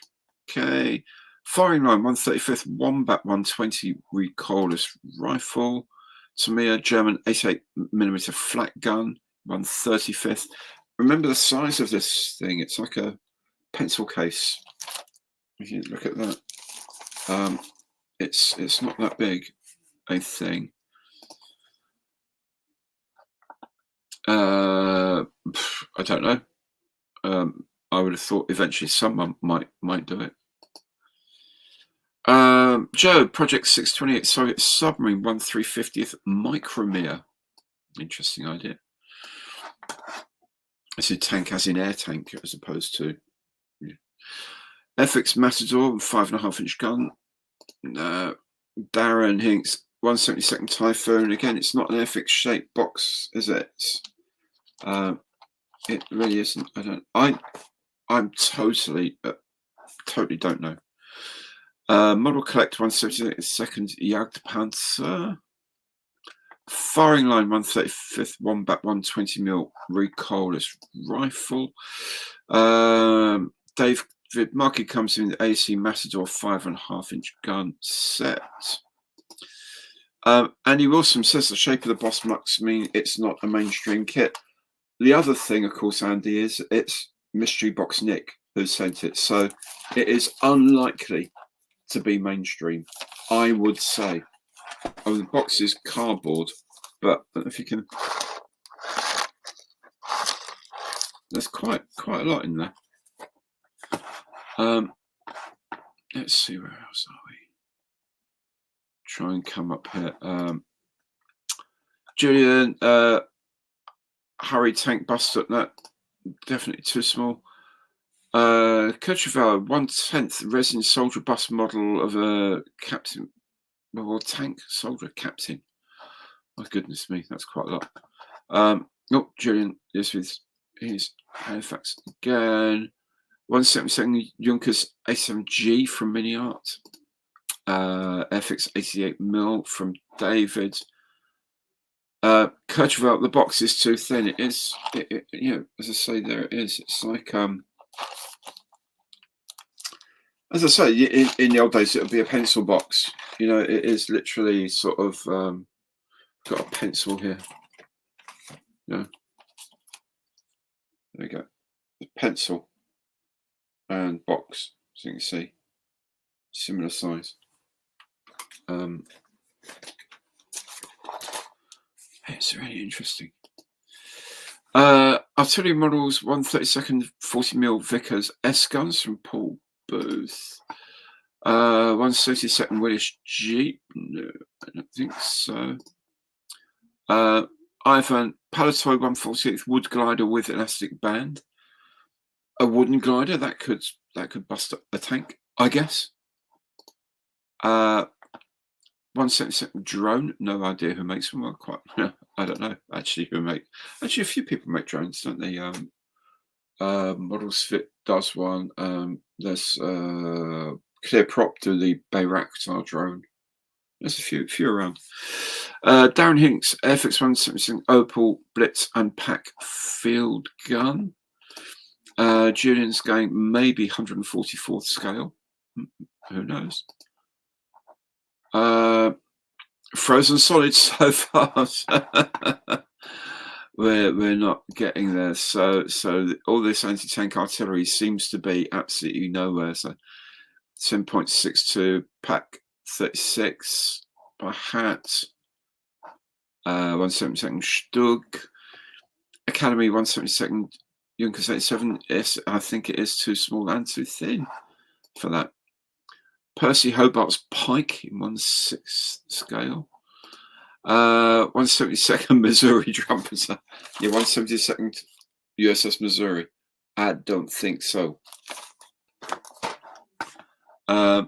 Okay. Firing line, 135th Wombat 120 recoilless rifle. Tamiya German 88mm flat gun, 135th. Remember the size of this thing? It's like a pencil case. If you look at that, it's not that big a thing. I don't know. I would have thought eventually someone might do it. Joe, Project 628 Soviet submarine 1/350th micrometer. Interesting idea. It's a tank as in air tank as opposed to Airfix Matador 5.5-inch gun. Darren Hinks 1/72 Typhoon. Again, it's not an Airfix shaped box, is it? It really isn't. I'm totally don't know. Model Collect 172nd Jagdpanzer. Firing line 135th, one back 120mm recoilless rifle. David Markey comes in the AC Matador 5.5-inch gun set. Andy Wilson says the shape of the boss mux mean it's not a mainstream kit. The other thing, of course, Andy, is it's Mystery Box Nick who sent it, so it is unlikely to be mainstream, I would say. Oh, the box is cardboard, but I don't know if you can. There's quite a lot in there. Let's see, where else are we? Try and come up here. Julian, Harry Tank Buster, no, definitely too small. Kercheval, 1/10 resin soldier bus model of a captain, well, tank soldier captain. My goodness me, that's quite a lot. Oh, Julian, this is his Airfix again. 172nd Junkers A7G from Mini Art. Airfix 88mm from David. Kercheval, the box is too thin. It is, you know, as I say, there it is. It's like, as I say, in the old days, it would be a pencil box. You know, it is literally sort of got a pencil here. Yeah, there we go. The pencil and box, so you can see, similar size. It's really interesting. Artillery models, 132nd 40mm Vickers S guns from Paul Booth. 132nd Willis Jeep. No, I don't think so. Ivan Palatoy 148th wood glider with elastic band. A wooden glider that could bust up a tank, I guess. 172nd drone. No idea who makes one. Well, quite. I don't know actually who make. Actually, a few people make drones, don't they? Models Fit does one. There's Clear Prop do the Bayraktar drone. There's a few around. Darren Hinks, Airfix 177 Opal Blitz and Pack field gun. Julian's going maybe 144th scale. Who knows? Frozen solid so far. we're not getting there. So all this anti-tank artillery seems to be absolutely nowhere. So 10.62 Pack 36 by Hat. 172nd Stug. Academy 172nd Junkers 87. Yes, I think it is too small and too thin for that. Percy Hobart's Pike in 1/6 scale. 172nd Missouri Trumpeter. Yeah, 172nd USS Missouri. I don't think so. A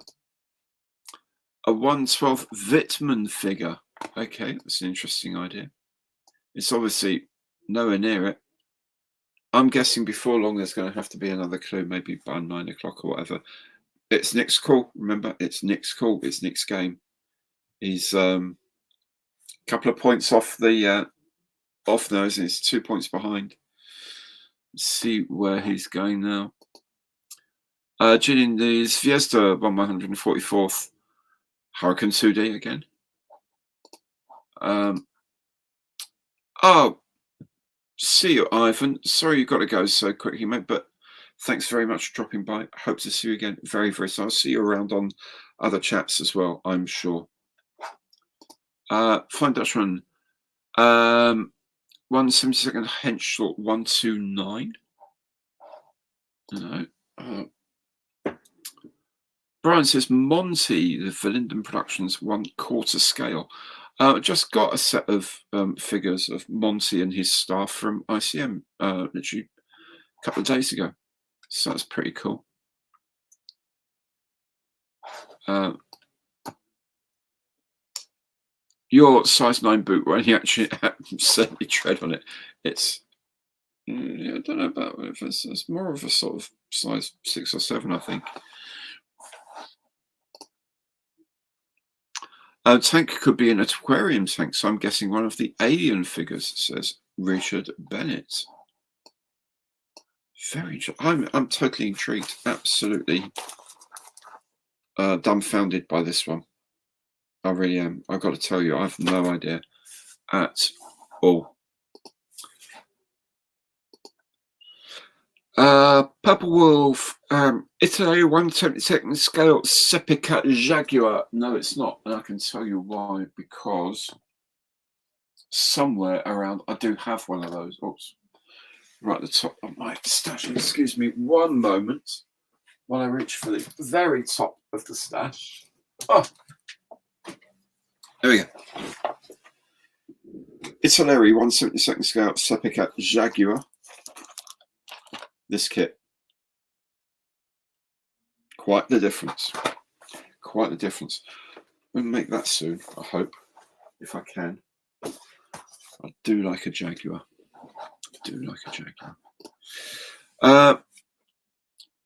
1/12 Wittmann figure. Okay, that's an interesting idea. It's obviously nowhere near it. I'm guessing before long there's going to have to be another clue, maybe by 9 o'clock or whatever. It's Nick's call. Remember, it's Nick's call. It's Nick's game. He's a couple of points off the off now, isn't it? It's 2 points behind. Let's see where he's going now. Julian, the Zvezda 144th Hurricane 2D again. Oh, see you, Ivan. Sorry you got to go so quickly, mate, but thanks very much for dropping by. Hope to see you again very, very soon. I'll see you around on other chats as well, I'm sure. Fine Dutchman. 172nd Henschel 129. No. Brian says Monty, the Verlinden Productions 1/4 scale. Just got a set of figures of Monty and his staff from ICM literally a couple of days ago. So that's pretty cool. Your size 9 boot, when you actually certainly tread on it, it's, I don't know about if it's more of a sort of size 6 or 7, I think. Tank could be an aquarium tank, so I'm guessing one of the alien figures, says Richard Bennett. Very. I'm totally intrigued. Absolutely dumbfounded by this one. I really am. I've got to tell you, I have no idea at all. Purple Wolf, Italy 1/72 scale Sepica Jaguar. No, it's not, and I can tell you why. Because somewhere around, I do have one of those. Oops, right at the top of my stash. Excuse me, one moment while I reach for the very top of the stash. Oh, there we go. Italy 1/72 scale Sepica Jaguar. This kit. Quite the difference. Quite the difference. We'll make that soon, I hope, if I can. I do like a Jaguar.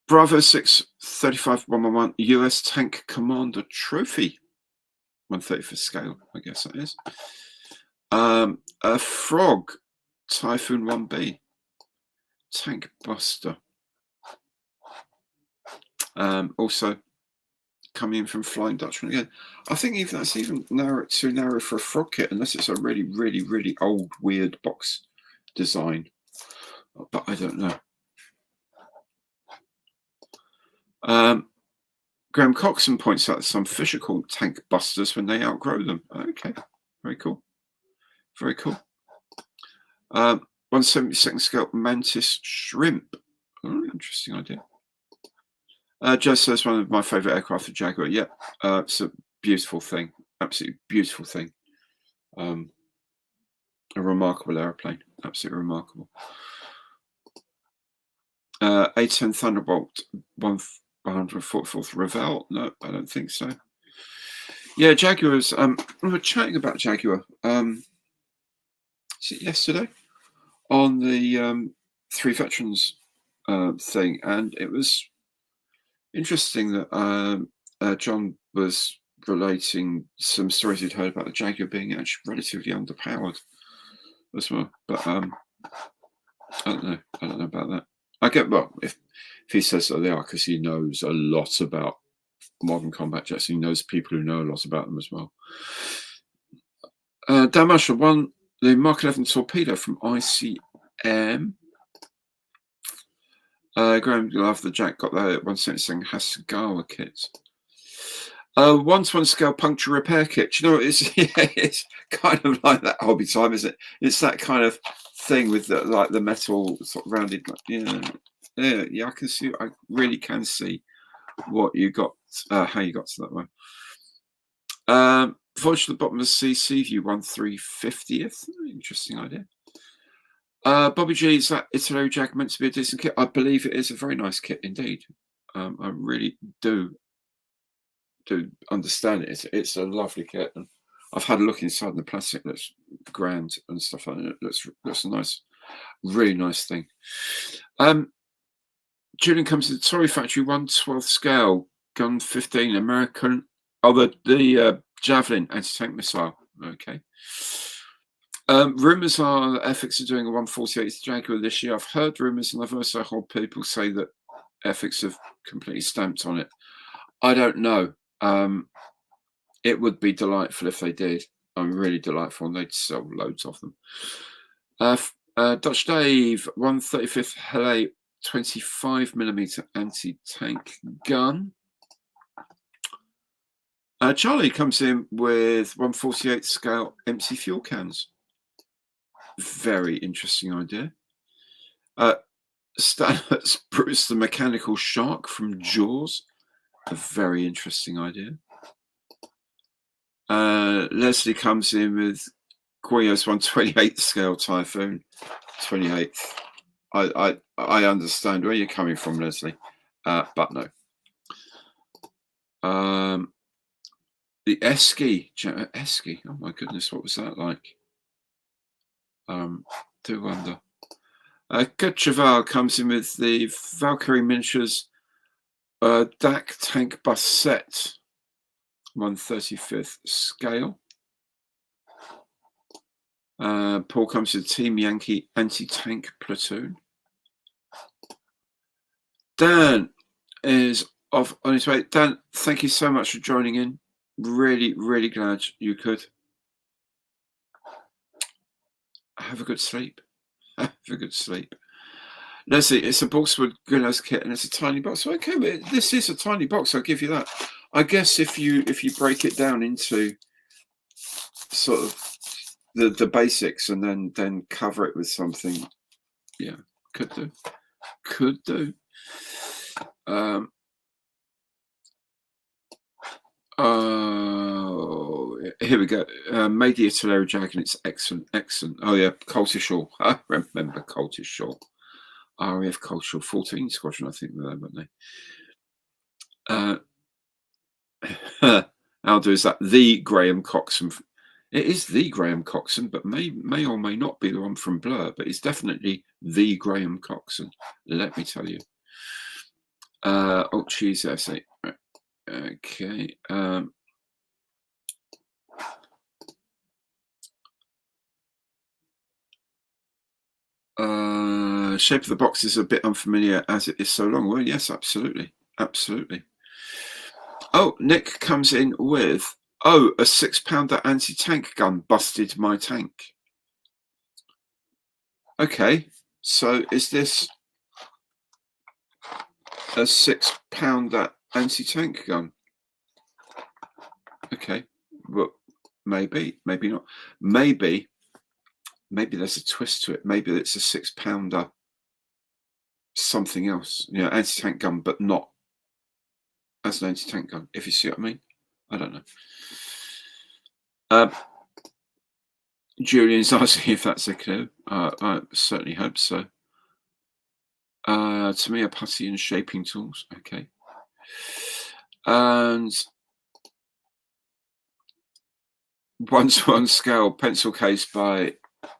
Bravo 6 35-111 US Tank Commander Trophy. 1/35 scale, I guess that is. A Frog Typhoon 1B. Tank Buster. Also coming in from Flying Dutchman again. I think even that's even too narrow for a Frog kit, unless it's a really, really, really old, weird box design. But I don't know. Graham Coxon points out that some fish are called tank busters when they outgrow them. Okay, very cool. Very cool. 1/72 scale mantis shrimp. Oh, interesting idea. Joe says one of my favourite aircraft, the Jaguar. Yeah, it's a beautiful thing. Absolutely beautiful thing. A remarkable aeroplane. Absolutely remarkable. A10 Thunderbolt 144th Revell. No, I don't think so. Yeah, Jaguars. We were chatting about Jaguar. Is it yesterday on the Three Veterans thing, and it was interesting that John was relating some stories he'd heard about the Jaguar being actually relatively underpowered as well. But I don't know. I don't know about that. I get, well, if he says that they are, because he knows a lot about modern combat jets. He knows people who know a lot about them as well. Dan Marshall won the Mark 11 torpedo from ICM. Graham Love, the Jack got that at 1/72 Hasegawa kit. 1/1 scale puncture repair kit. You know, it's kind of like that hobby time, isn't it? It's that kind of thing with the, like the metal sort of rounded. Yeah. I can see. I really can see what you got. How you got to that one. Voyage to the bottom of the sea. Seaview 1/350th. Interesting idea. Bobby G, is that Italo Jag meant to be a decent kit? I believe it is a very nice kit indeed. I really do understand it. It's a lovely kit, and I've had a look inside the plastic. Looks grand and stuff like that. It looks a nice, really nice thing. Julian comes to the Tory Factory 1/12 scale gun 15 American. Oh, the Javelin anti-tank missile. Okay. Rumours are that Airfix are doing a 1/48 Jaguar this year. I've heard rumours, and I've also heard people say that Airfix have completely stamped on it. I don't know. It would be delightful if they did. Really delightful, and they'd sell loads of them. Dutch Dave, 1/35th Hele 25mm anti-tank gun. Charlie comes in with 1/48 scale empty fuel cans. Very interesting idea. Stanlett's Bruce the Mechanical Shark from Jaws. A very interesting idea. Leslie comes in with Koyo's 1/28 scale Typhoon. 28th. I understand where you're coming from, Leslie, but no. The Esky. Oh my goodness, what was that like? Do wonder. Good Cheval comes in with the Valkyrie Miniatures DAC tank bus set. 1/35 scale. Paul comes to the Team Yankee anti-tank platoon. Dan is off on his way. Dan, thank you so much for joining in. Really, really glad you could. Have a good sleep. Have a good sleep. Leslie, it's a Boxwood Grillo's kit and it's a tiny box. Okay, but this is a tiny box, I'll give you that. I guess if you break it down into sort of the basics and then cover it with something, yeah, could do. Oh, here we go. Made the Artillery Dragon. It's excellent. Oh yeah, Coltishall. I remember Coltishall. RAF Coltishall 14 Squadron, I think, weren't they? I'll do is that the Graham Coxon. It is the Graham Coxon, but may or may not be the one from Blur, but it's definitely the Graham Coxon. Let me tell you. Oh, cheese essay. Okay. Shape of the box is a bit unfamiliar as it is so long. Well, yes, absolutely. Oh, Nick comes in with, a 6-pounder anti-tank gun busted my tank. Okay, so is this a 6-pounder anti-tank gun? Okay, well, maybe not. Maybe there's a twist to it. Maybe it's a 6-pounder something else, anti-tank gun, but not as an anti-tank gun, if you see what I mean. I don't know. Julian's asking if that's a clue. I certainly hope so. To me, a putty and shaping tools. Okay. And 1:1 scale pencil case by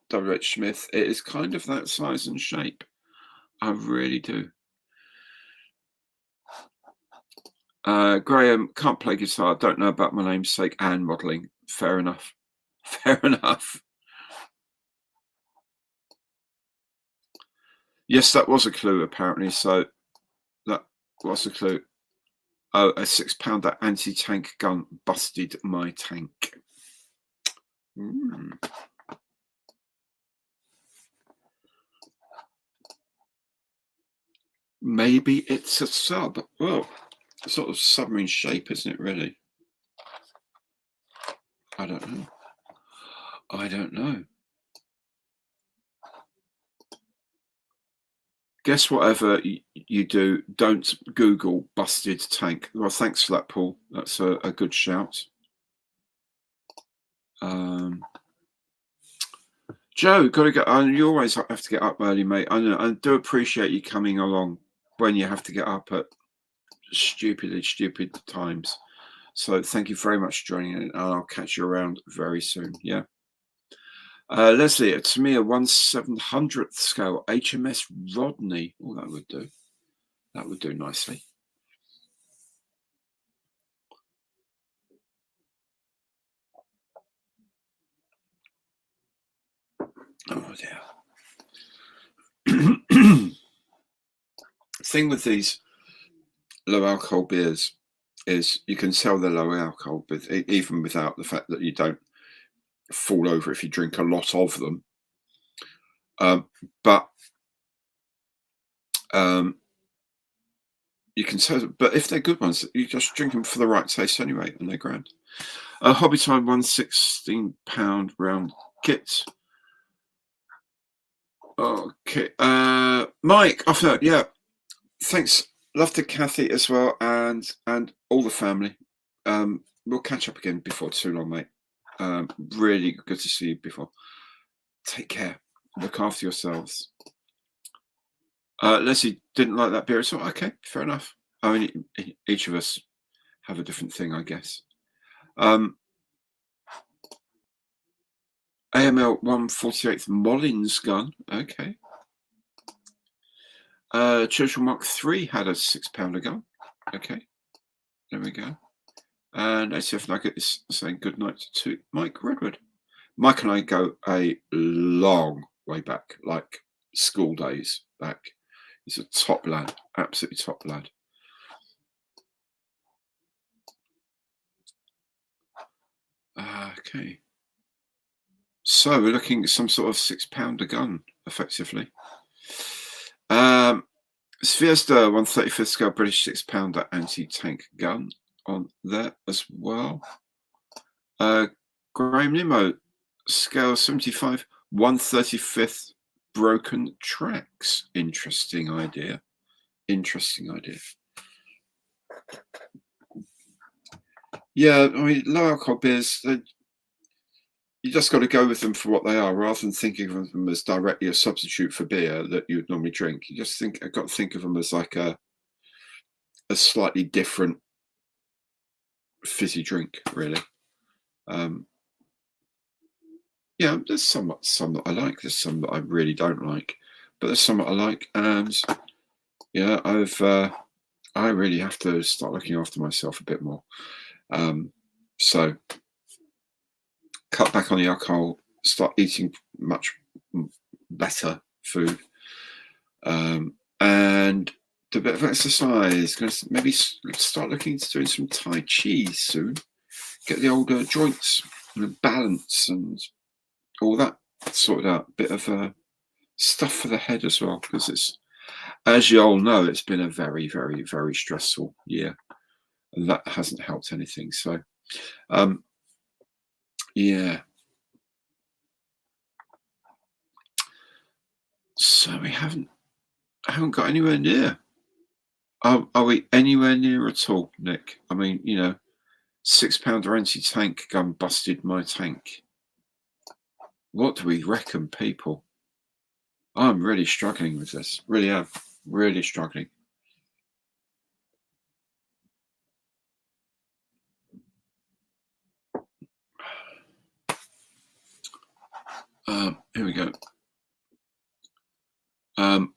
W.H. Smith. It is kind of that size and shape. I really do. Graham, can't play guitar. Don't know about my namesake and modelling. Fair enough. Yes, that was a clue, apparently. So that was a clue. Oh, a 6-pounder anti-tank gun busted my tank. Maybe it's a sub. Well, sort of submarine shape, isn't it, really? I don't know. Guess whatever you do, don't Google busted tank. Well, thanks for that, Paul. That's a good shout. Joe, got to go. You always have to get up early, mate. I know. I do appreciate you coming along when you have to get up at stupid times. So thank you very much for joining in, and I'll catch you around very soon. Yeah. Leslie, to me, a 1/700th scale HMS Rodney. Oh, that would do. That would do nicely. Oh dear. Thing with these low alcohol beers is you can tell they're low alcohol, but even without the fact that you don't fall over if you drink a lot of them. But you can tell, but if they're good ones, you just drink them for the right taste anyway, and they're grand. Hobby Time 1/16-pound round kit. Okay, Mike, off note, yeah. Thanks, love to Kathy as well, and all the family. We'll catch up again before too long, mate. Really good to see you before. Take care. Look after yourselves. Leslie didn't like that beer at all. Okay, fair enough. I mean, each of us have a different thing, I guess. AML 1/48 Mollins gun. Okay. Churchill Mark III had a 6-pounder gun. Okay. There we go. And ATF Nugget is saying good night to Mike Redwood. Mike and I go a long way back, like school days back. He's a top lad, absolutely top lad. Okay. So we're looking at some sort of £6 gun, effectively. Fiesta 135th scale British £6 anti-tank gun on there as well. Graham Nimmo scale 75 135th broken tracks. Interesting idea. Interesting idea. Yeah, I mean, low alcohol beers, you just got to go with them for what they are, rather than thinking of them as directly a substitute for beer that you would normally drink. You just think, I've got to think of them as like a slightly different fizzy drink, really. Yeah, there's some that I like, there's some that I really don't like, but there's some that I like, and yeah, I really have to start looking after myself a bit more. So cut back on the alcohol, start eating much better food, and do a bit of exercise. Going to maybe start looking into doing some Tai Chi soon. Get the older joints and balance and all that sorted out. Bit of stuff for the head as well, because it's, as you all know, it's been a very, very, very stressful year, and that hasn't helped anything. So, yeah. So we haven't got anywhere near. Are we anywhere near at all, Nick? I mean, you know, £6 anti-tank gun busted my tank. What do we reckon, people? I'm really struggling with this. Really am. Really struggling. Here we go.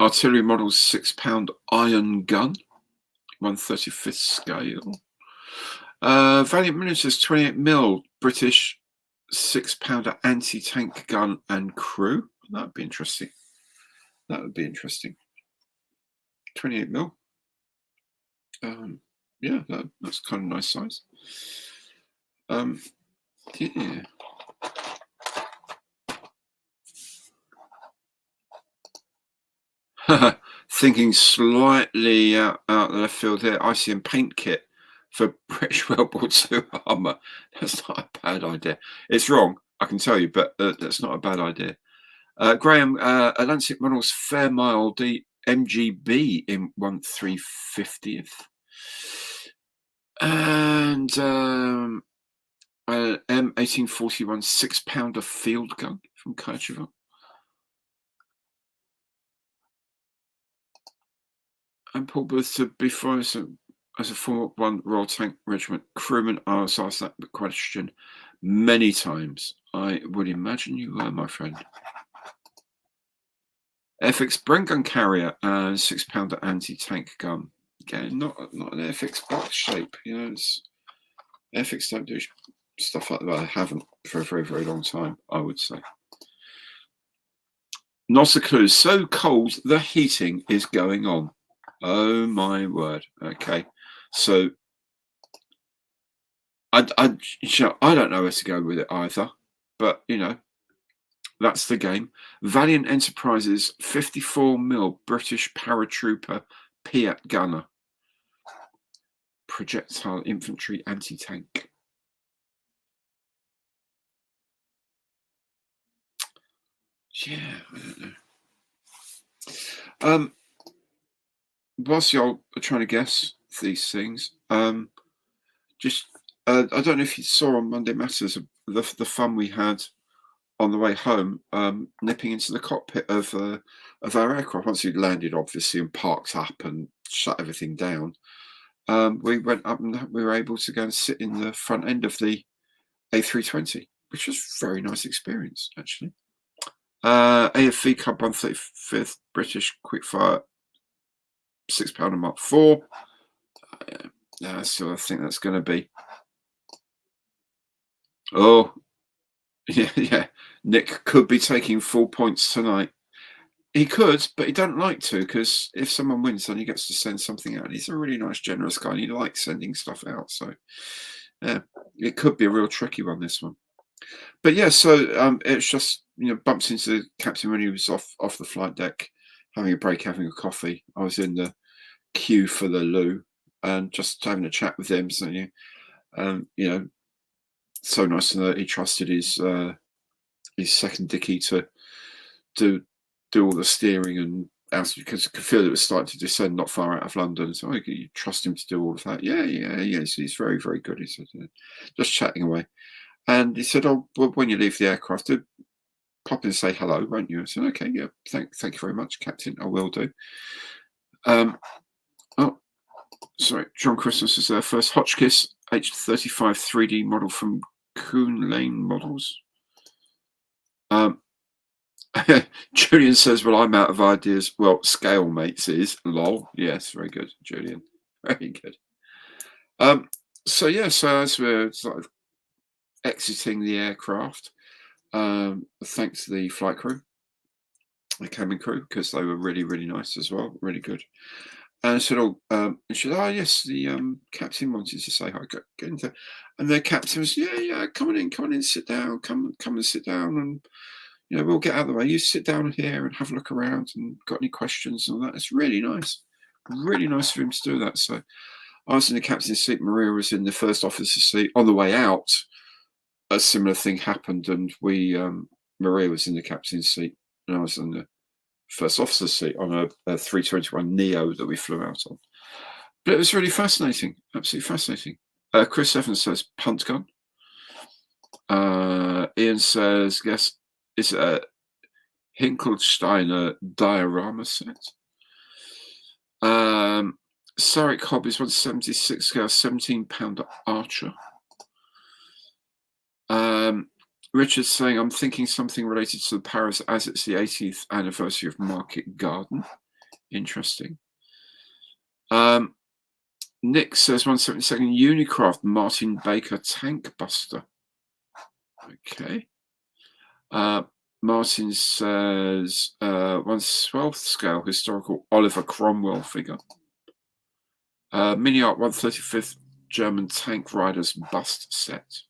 Artillery models £6 iron gun, 135th scale. Valiant Militaries 28mm British £6 anti-tank gun and crew. That would be interesting. That would be interesting. 28mm. Yeah, that's kind of nice size. Yeah. Thinking slightly out of left field here. ICM paint kit for British World War II armour. That's not a bad idea. It's wrong, I can tell you, but that's not a bad idea. Graham, Atlantic Models Fairmile D MGB in 1/350th. And M1841 £6 field gun from Courchevel. And Paul Booth to before as a former one Royal Tank Regiment crewman, I was asked that question many times. I would imagine you were, my friend. Airfix Brent gun carrier and £6 anti-tank gun. Again, not an Airfix box shape. You know, Airfix don't do stuff like that. I haven't for a very, very long time, I would say. Not a clue. So cold, the heating is going on. Oh my word. Okay. So I don't know where to go with it either, but you know, that's the game. Valiant Enterprises 54mm British paratrooper Piat gunner. Projectile infantry anti-tank. Yeah, I don't know. Whilst y'all are trying to guess these things, just I don't know if you saw on Monday Matters the fun we had on the way home, nipping into the cockpit of our aircraft once we'd landed, obviously, and parked up and shut everything down. We went up and we were able to go and sit in the front end of the A320, which was a very nice experience, actually. AFV Cub 135th British Quickfire £6 Mark IV. Yeah, so I think that's going to be Oh, yeah, yeah. Nick could be taking 4 points tonight. He could, but he don't like to, because if someone wins, then he gets to send something out. He's a really nice, generous guy, and he likes sending stuff out. So, yeah, it could be a real tricky one, this one. But yeah, so it's just, bumps into the captain when he was off the flight deck, having a break, having a coffee. I was in the queue for the loo and just having a chat with him. So so nice to know that he trusted his second dickie to do all the steering, and because I could feel it was starting to descend not far out of London. So you trust him to do all of that. Yeah. He's very, very good. He said, just chatting away. And he said, "Oh, well, when you leave the aircraft, do pop in and say hello, won't you?" I said, "Okay, yeah, thank you very much, Captain. I will do." Oh, sorry, John Christmas is there first. Hotchkiss H35 3D model from Coon Lane Models. Julian says, "Well, I'm out of ideas." Well, Scale Mates is lol. Yes, very good, Julian. Very good. So as we're sort of exiting the aircraft, thanks to the flight crew, the cabin crew, because they were really, really nice as well, really good. And I said, and she said, "Oh yes, the captain wanted to say hi." Get into, and the captain was, "Yeah, come on in, sit down, come and sit down, and we'll get out of the way. You sit down here and have a look around, and got any questions and all that." It's really nice of him to do that. So I was in the captain's seat, Maria was in the first officer's seat. On the way out, a similar thing happened, and Maria was in the captain's seat, and I was in the first officer's seat on a 321 Neo that we flew out on. But it was really fascinating, absolutely fascinating. Chris Evans says punt gun. Ian says, "Yes, it's a Hinkelsteiner diorama set." Sarek Hobbies 176 scale 17-pounder Archer. Richard's saying, "I'm thinking something related to the Paris as it's the 80th anniversary of Market Garden." Interesting. Nick says 172nd Unicraft Martin Baker Tank Buster. Okay. Martin says 1/12th scale historical Oliver Cromwell figure. Mini Art 1/35th German Tank Riders bust set.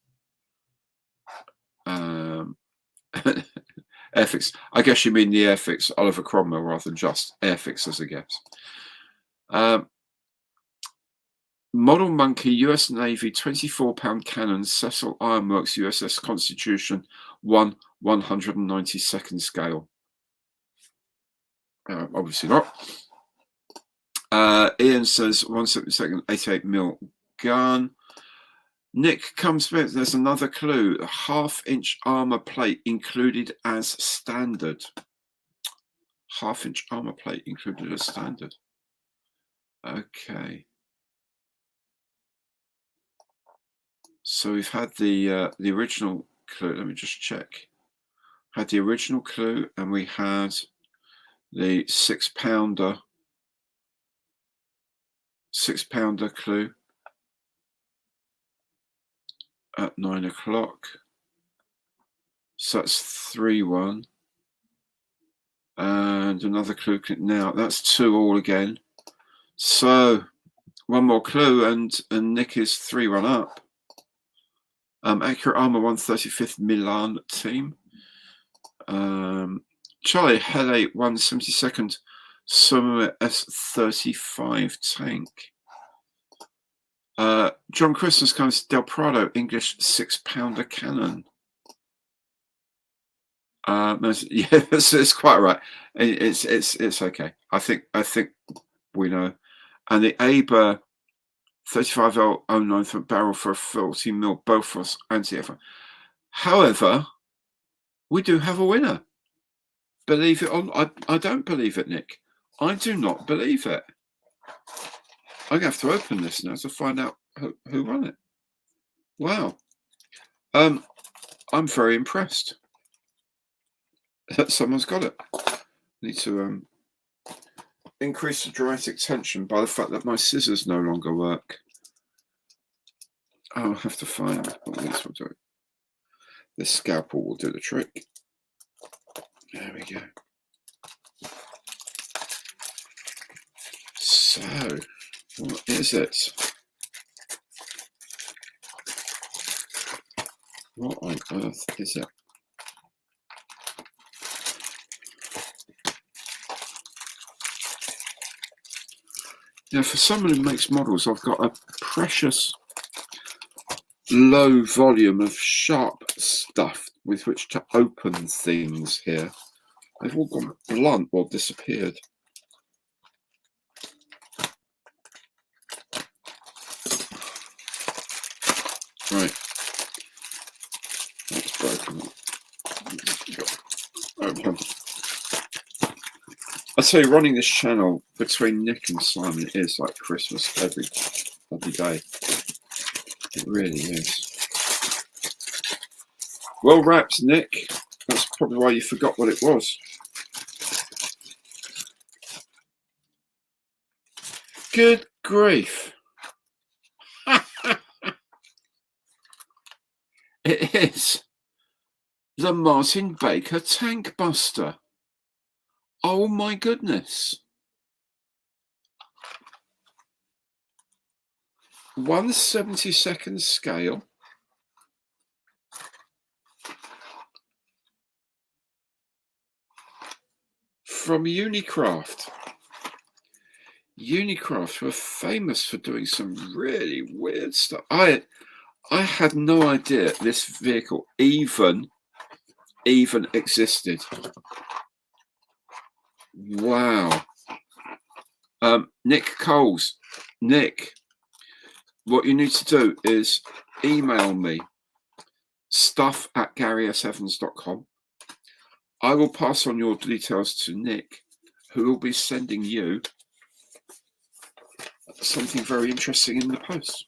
Airfix. I guess you mean the Airfix Oliver Cromwell rather than just Airfix as a guess. Model Monkey US Navy 24-pound cannon Cecil Ironworks USS Constitution 1/192nd scale. Obviously not. Ian says 1/72nd 88mm gun. Nick comes with, there's another clue, a 1/2-inch armor plate included as standard. 1/2-inch armor plate included as standard. Okay. So we've had the original clue. Let me just check. Had the original clue, and we had the 6-pounder clue at 9 o'clock. So that's 3-1. And another clue now. That's 2 all again. So one more clue, and Nick is 3-1 up. Accurate Armor 135th Milan team. Charlie Hele 172nd Summer S35 tank. John Christmas comes Del Prado English 6-pounder cannon. Yeah, it's quite right. It's okay. I think we know. And the Aber 3509 foot barrel for a 40mm Bofors anti-air. However, we do have a winner. Believe it or I don't believe it, Nick. I do not believe it. I'm going to have to open this now to find out who won it. Wow. I'm very impressed that someone's got it. I need to increase the dramatic tension by the fact that my scissors no longer work. I'll have to find what these will do. This scalpel will do the trick. There we go. So, what is it? What on earth is it? Now, for someone who makes models, I've got a precious low volume of sharp stuff with which to open things here. They've all gone blunt or disappeared. Right. That's broken. Open. I tell you, running this channel between Nick and Simon is like Christmas every day. It really is. Well wrapped, Nick. That's probably why you forgot what it was. Good grief. It is the Martin Baker Tank Buster. Oh my goodness. 1/72 scale. From Unicraft. Unicraft were famous for doing some really weird stuff. I had no idea this vehicle even existed. Wow. Nick Coles. Nick, what you need to do is email me stuff@garysevans.com. I will pass on your details to Nick, who will be sending you something very interesting in the post.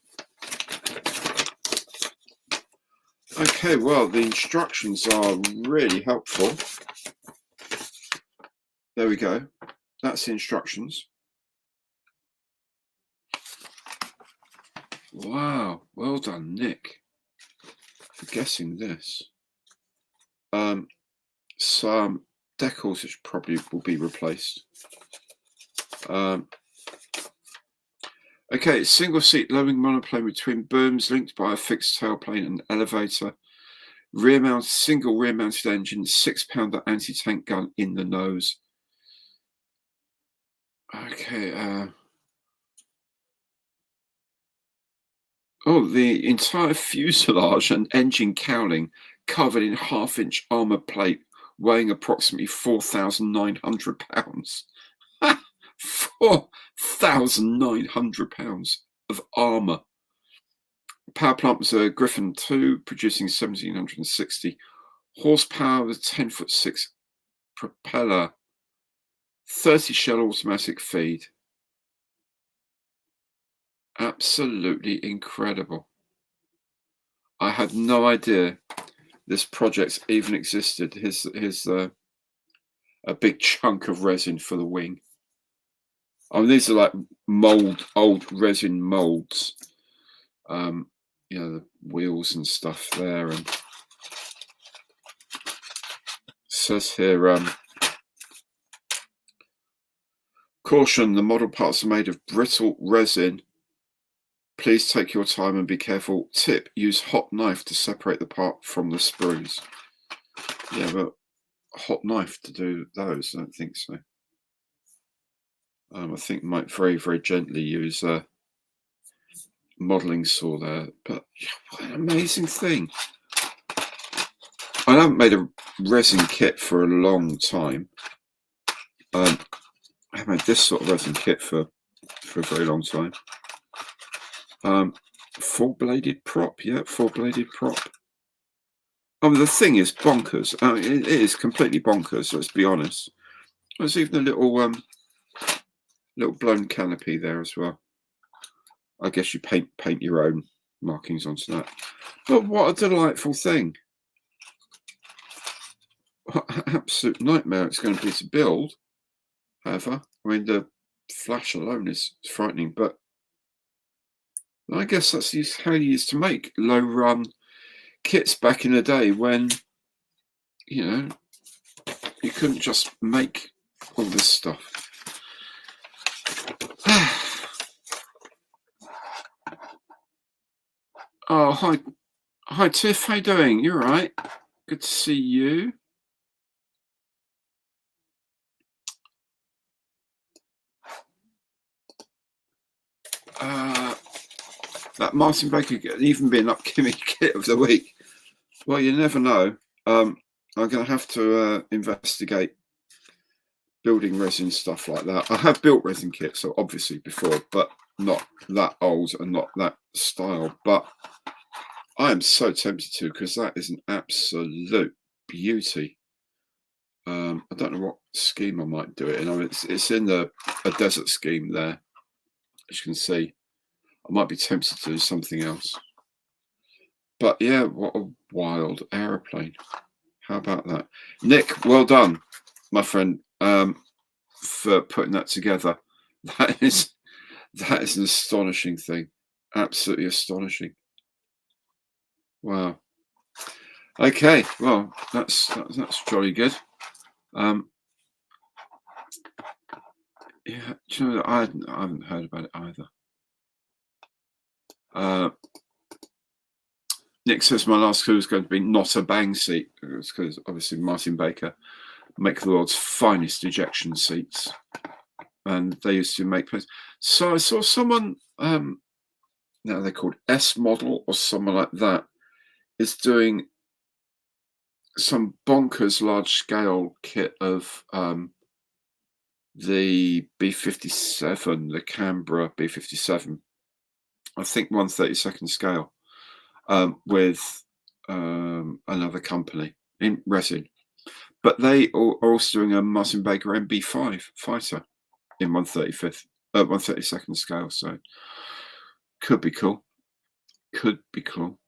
Okay, well, the instructions are really helpful. There we go. That's the instructions. Wow, well done, Nick, for guessing this. Some decals which probably will be replaced. Okay, single seat loading monoplane with twin booms linked by a fixed tailplane and elevator. Single rear mounted engine, 6-pounder anti-tank gun in the nose. Okay. The entire fuselage and engine cowling covered in 1/2-inch armor plate, weighing approximately 4,900 pounds. 4,900 pounds of armor. Power plant was a Griffin 2, producing 1,760 horsepower with 10'6" propeller, 30 shell automatic feed. Absolutely incredible. I had no idea this project even existed. Here's a big chunk of resin for the wing. I mean, these are like old resin molds. You know, the wheels and stuff there, and it says here, caution, the model parts are made of brittle resin. Please take your time and be careful. Tip, use hot knife to separate the part from the sprues. Yeah, but a hot knife to do those? I don't think so. I think you might very, very gently use a modelling saw there. But what an amazing thing. I haven't made a resin kit for a long time. I haven't made this sort of resin kit for a very long time. Four-bladed prop, yeah, four-bladed prop. I mean, the thing is bonkers. I mean, it is completely bonkers, let's be honest. There's even a little blown canopy there as well. I guess you paint your own markings onto that. But what a delightful thing. What an absolute nightmare it's going to be to build. However, I mean, the flash alone is frightening, but I guess that's how you used to make low run kits back in the day when, you know, you couldn't just make all this stuff. Oh, hi Tiff, how you doing? You all right? Good to see you. That Martin Baker even being up Kimmy Kit of the Week. Well, you never know. I'm going to have to investigate building resin stuff like that. I have built resin kits, so obviously before, but not that old and not that style. But I am so tempted to, because that is an absolute beauty. I don't know what scheme I might do it in. I mean, it's in a desert scheme there, as you can see. I might be tempted to do something else. But yeah, what a wild aeroplane. How about that? Nick, well done, my friend, for putting that together. That is an astonishing thing. Absolutely astonishing. Wow. Okay, well, that's jolly good. Yeah, do you know, I haven't heard about it either. Nick says my last clue is going to be not a bang seat, because obviously Martin Baker make the world's finest ejection seats, and they used to make planes. So I saw someone, now they're called S Model or someone like that, is doing some bonkers large scale kit of the B-57, the Canberra B-57, I think 1/32 scale, with another company in resin. But they are also doing a Martin Baker MB5 fighter in 1/32 scale, so could be cool. Could be cool.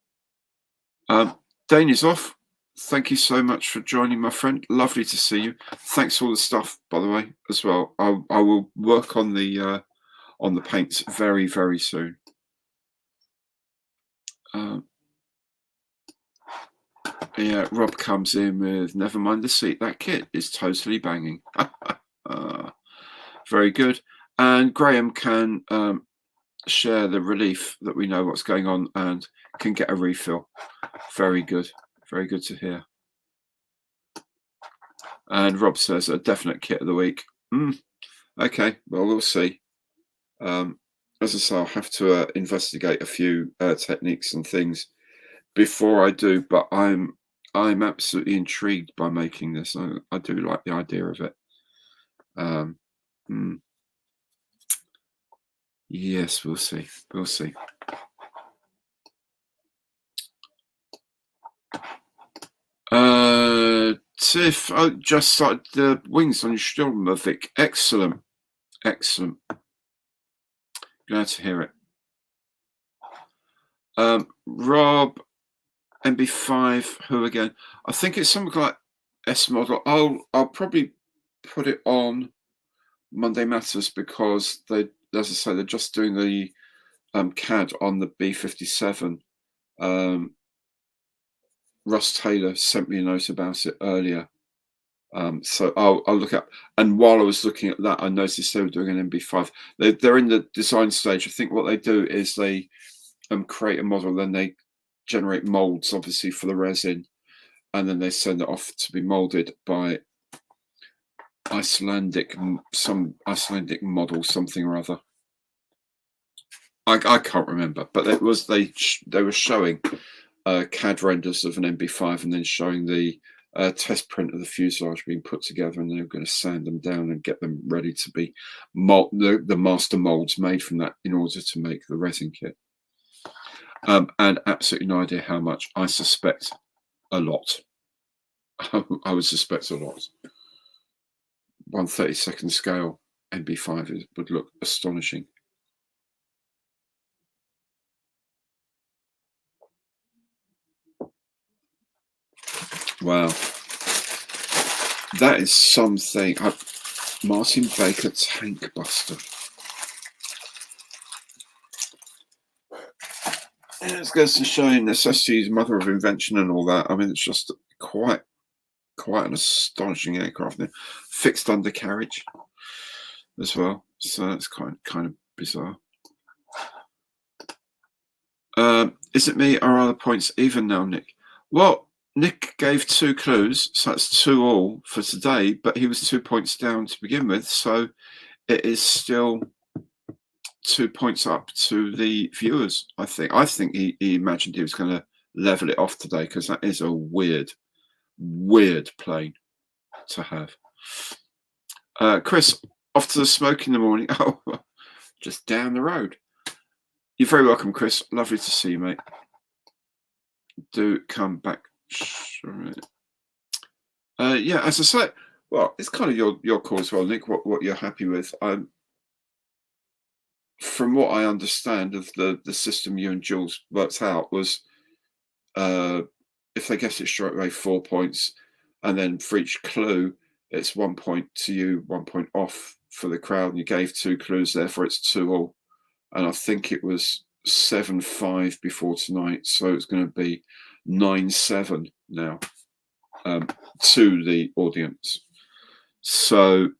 Dane is off. Thank you so much for joining, my friend. Lovely to see you. Thanks for all the stuff, by the way, as well. I will work on the paints very, very soon. Yeah, Rob comes in with, never mind the seat. That kit is totally banging. Very good. And Graham can share the relief that we know what's going on and can get a refill. Very good. Very good to hear. And Rob says a definite kit of the week. Okay, well, we'll see. As I say, I'll have to investigate a few techniques and things before I do, but I'm absolutely intrigued by making this. I do like the idea of it. Yes, we'll see. We'll see. Tiff, I just started the wings on your Sturm, Vic. Excellent. Excellent. Glad to hear it. Rob, MB5, who again? I think it's something like S Model. I'll probably put it on Monday Matters, because they, as I say, they're just doing the CAD on the B-57. Russ Taylor sent me a note about it earlier. So I'll look at, and while I was looking at that, I noticed they were doing an MB5. They're in the design stage. I think what they do is they create a model, then they generate molds, obviously, for the resin, and then they send it off to be molded by some Icelandic model, something or other. I can't remember, but it was they were showing CAD renders of an MB5 and then showing the test print of the fuselage being put together, and they were going to sand them down and get them ready to be the master molds made from that in order to make the resin kit. And absolutely no idea how much. I suspect a lot. I would suspect a lot. 1/32 scale MB5 would look astonishing. Wow, that is something. Martin Baker Tank Buster. It goes to show you necessity is mother of invention and all that. I mean, it's just quite an astonishing aircraft. Now, fixed undercarriage as well, so it's kind of bizarre. Is it me or are the points even now, Nick? Well, Nick gave 2 clues, so that's 2 all for today, but he was 2 points down to begin with, so it is still 2 points up to the viewers. I think he imagined he was going to level it off today, because that is a weird plane to have. Chris, off to the smoke in the morning. Oh, just down the road. You're very welcome, Chris. Lovely to see you, mate. Do come back. Yeah, as I say, well, it's kind of your call as well, Nick. What you're happy with. From what I understand of the system you and Jules worked out was, if they guess it straight away, 4 points, and then for each clue, it's 1 point to you, 1 point off for the crowd. And you gave 2 clues, therefore it's 2 all. And I think it was 7-5 before tonight, so it's going to be 9-7 now to the audience. So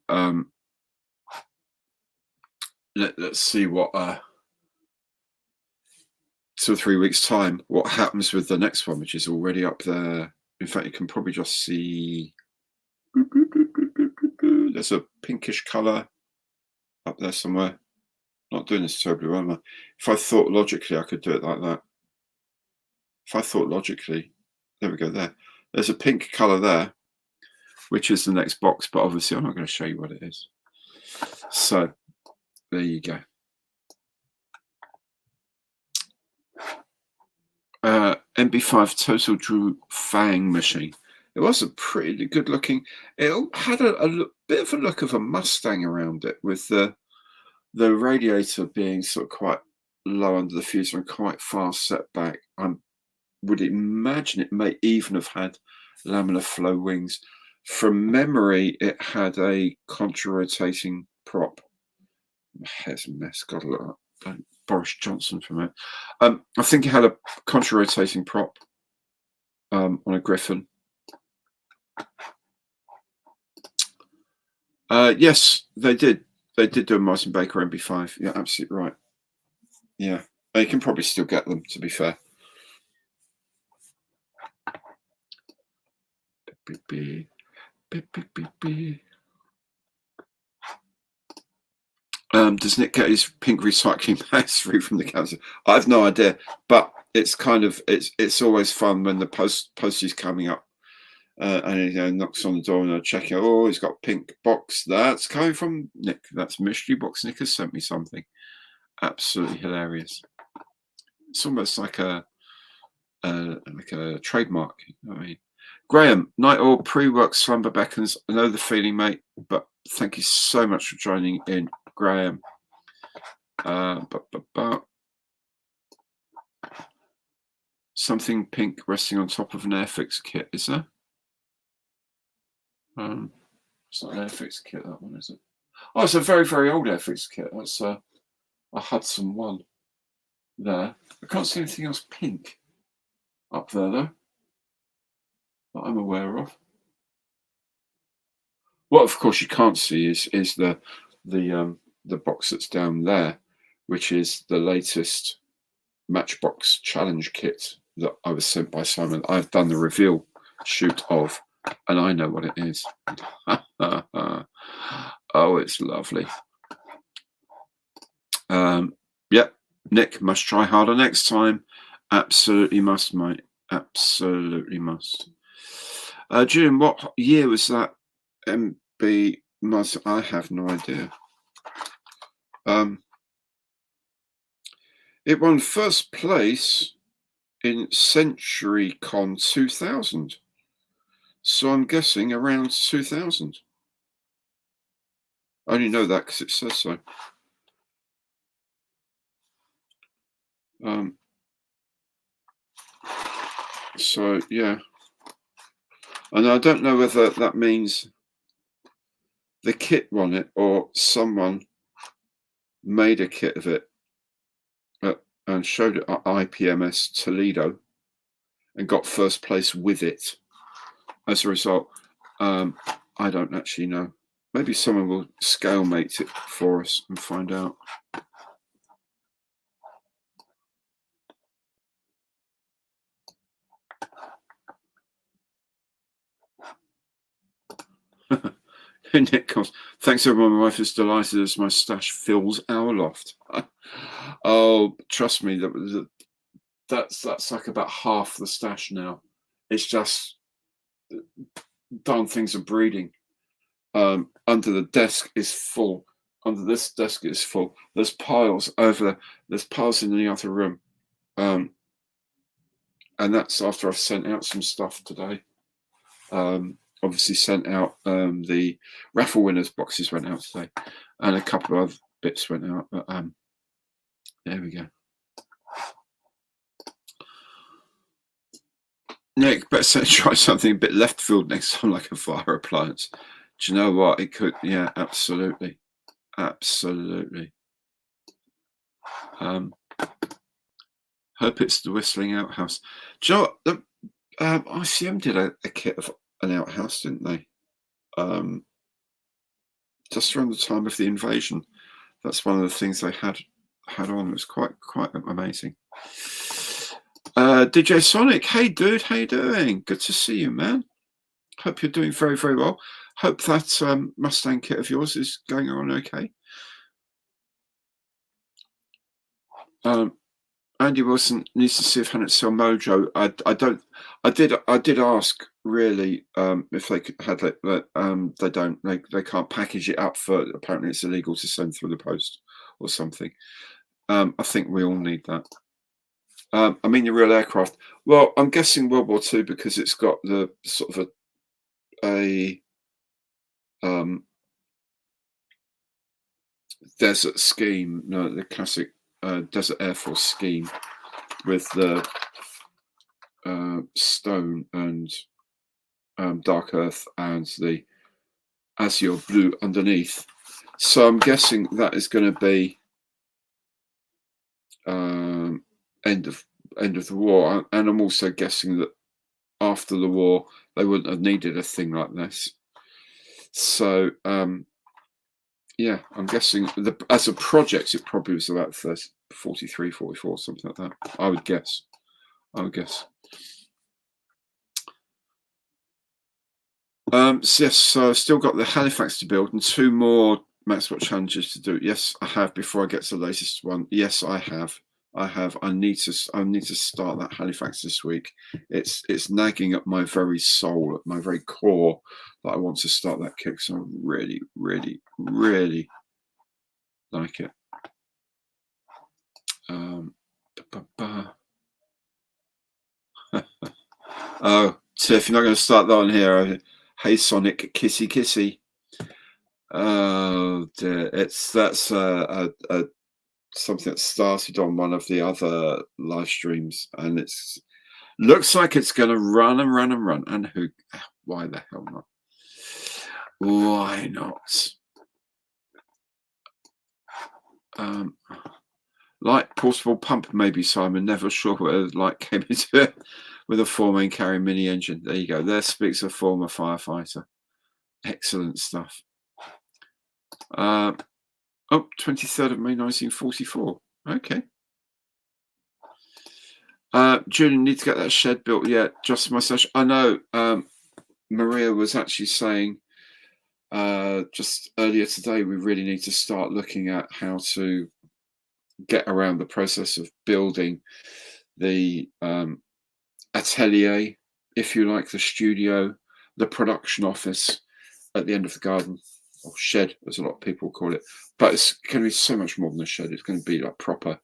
let's see what 2 or 3 weeks time what happens with the next one, which is already up there. In fact, you can probably just see there's a pinkish color up there somewhere. Not doing this terribly well, am I? If I thought logically, I could do it like that. If I thought logically, there we go. There's a pink color there, which is the next box, but obviously I'm not going to show you what it is. So there you go. MB5 Total Drew Fang machine. It was a pretty good looking. It had a bit of a look of a Mustang around it, with the radiator being sort of quite low under the fuselage and quite far set back. I would imagine it may even have had laminar flow wings. From memory, it had a contra-rotating prop. My hair's a mess. Got to look up Boris Johnson for a minute. I think it had a contra-rotating prop on a Griffin. Yes, they did. They did do a Martin Baker MB5. Yeah, absolutely right. Yeah, you can probably still get them, to be fair. Does Nick get his pink recycling bags free from the council? I have no idea, but it's kind of it's always fun when the post is coming up. And he knocks on the door and I check it. Oh, he's got a pink box. That's coming from Nick. That's mystery box. Nick has sent me something. Absolutely hilarious. It's almost like a trademark. You know what I mean? Graham, night or pre-work slumber beckons. I know the feeling, mate, but thank you so much for joining in, Graham. Something pink resting on top of an Airfix kit, is there? It's not an Airfix kit, that one, is it? Oh, it's a very, very old Airfix kit. That's a Hudson one there. I can't see anything else pink up there, though, that I'm aware of. What, of course, you can't see is the box that's down there, which is the latest Matchbox Challenge kit that I was sent by Simon. I've done the reveal shoot of, and I know what it is. Oh, it's lovely. Yep, Nick, must try harder next time. Absolutely must, mate. Absolutely must. June, what year was that MB Muzz? I have no idea. It won first place in CenturyCon 2000. So I'm guessing around 2000. I only know that because it says so. So yeah, and I don't know whether that means the kit won it or someone made a kit of it and showed it at IPMS Toledo and got first place with it. As a result, I don't actually know. Maybe someone will scale mate it for us and find out. Nick comes. Thanks everyone. My wife is delighted as my stash fills our loft. Oh, trust me, that's like about half the stash now. It's just darn things are breeding. Under the desk is full. Under this desk is full. There's piles over there. There's piles in the other room. And that's after I've sent out some stuff today. Obviously sent out the raffle winners boxes went out today, and a couple of other bits went out. But there we go. Nick, better try something a bit left field next time, like a fire appliance. Do you know what? It could, yeah, absolutely, absolutely. Hope it's the Whistling Outhouse. Do you know what? ICM did a kit of an outhouse, didn't they? Just around the time of the invasion. That's one of the things they had on. It was quite amazing. DJ Sonic, hey dude, how you doing? Good to see you, man. Hope you're doing very, very well. Hope that Mustang kit of yours is going on okay. Andy Wilson needs to see if Hannah sell Mojo. I did ask really if they could have it, but they don't. They can't package it up for. Apparently, it's illegal to send through the post or something. I think we all need that. I mean, the real aircraft. Well, I'm guessing World War II because it's got the sort of a desert scheme, no, the classic Desert Air Force scheme with the stone and dark earth and the azure blue underneath. So I'm guessing that is going to be end of the war, and I'm also guessing that after the war they wouldn't have needed a thing like this. So yeah, I'm guessing as a project it probably was about 43, 44, something like that. I would guess. So yes, so I've still got the Halifax to build and 2 more Maxwell challenges to do. Yes, I have, before I get to the latest one. Yes, I have. I need to start that Halifax this week. It's nagging at my very soul, at my very core, that I want to start that kit. So I really, really, really like it. Oh, Tiff, you're not going to start that on here. Hey Sonic, kissy kissy. Oh dear, that's something that started on one of the other live streams, and it's looks like it's going to run and run and run. And why the hell not? Why not? Light portable pump, maybe, Simon. Never sure whether the light came into it with a 4-main carry mini engine. There you go. There speaks a former firefighter. Excellent stuff. 23rd of May 1944. Okay. Julian, need to get that shed built yet. Just my session. I know Maria was actually saying just earlier today we really need to start looking at how to get around the process of building the atelier, if you like, the studio, the production office at the end of the garden, or shed as a lot of people call it. But it's going to be so much more than a shed. It's going to be like proper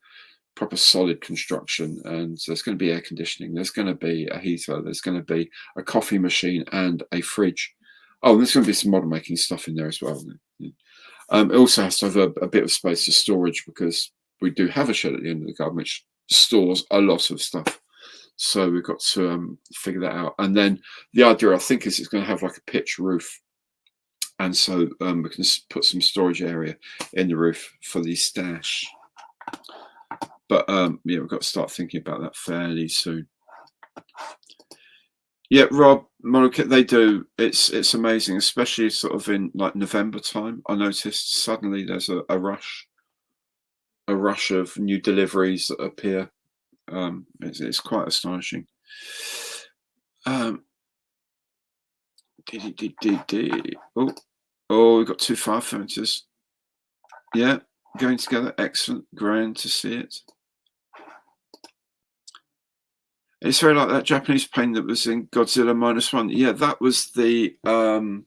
solid construction, and there's going to be air conditioning, there's going to be a heater, there's going to be a coffee machine and a fridge. Oh, there's going to be some model making stuff in there as well. It also has to have a bit of space for storage, because we do have a shed at the end of the garden which stores a lot of stuff. So we've got to figure that out. And then the idea, I think, is it's going to have like a pitch roof. And so we can put some storage area in the roof for the stash. But yeah, we've got to start thinking about that fairly soon. Yeah, Rob, Monokit, they do. It's amazing, especially sort of in like November time. I noticed suddenly there's a rush of new deliveries that appear. It's quite astonishing. Oh, we've got 2 fire fermenters. Yeah, going together. Excellent. Grand to see it. It's very like that Japanese paint that was in Godzilla -1. Yeah, that was the I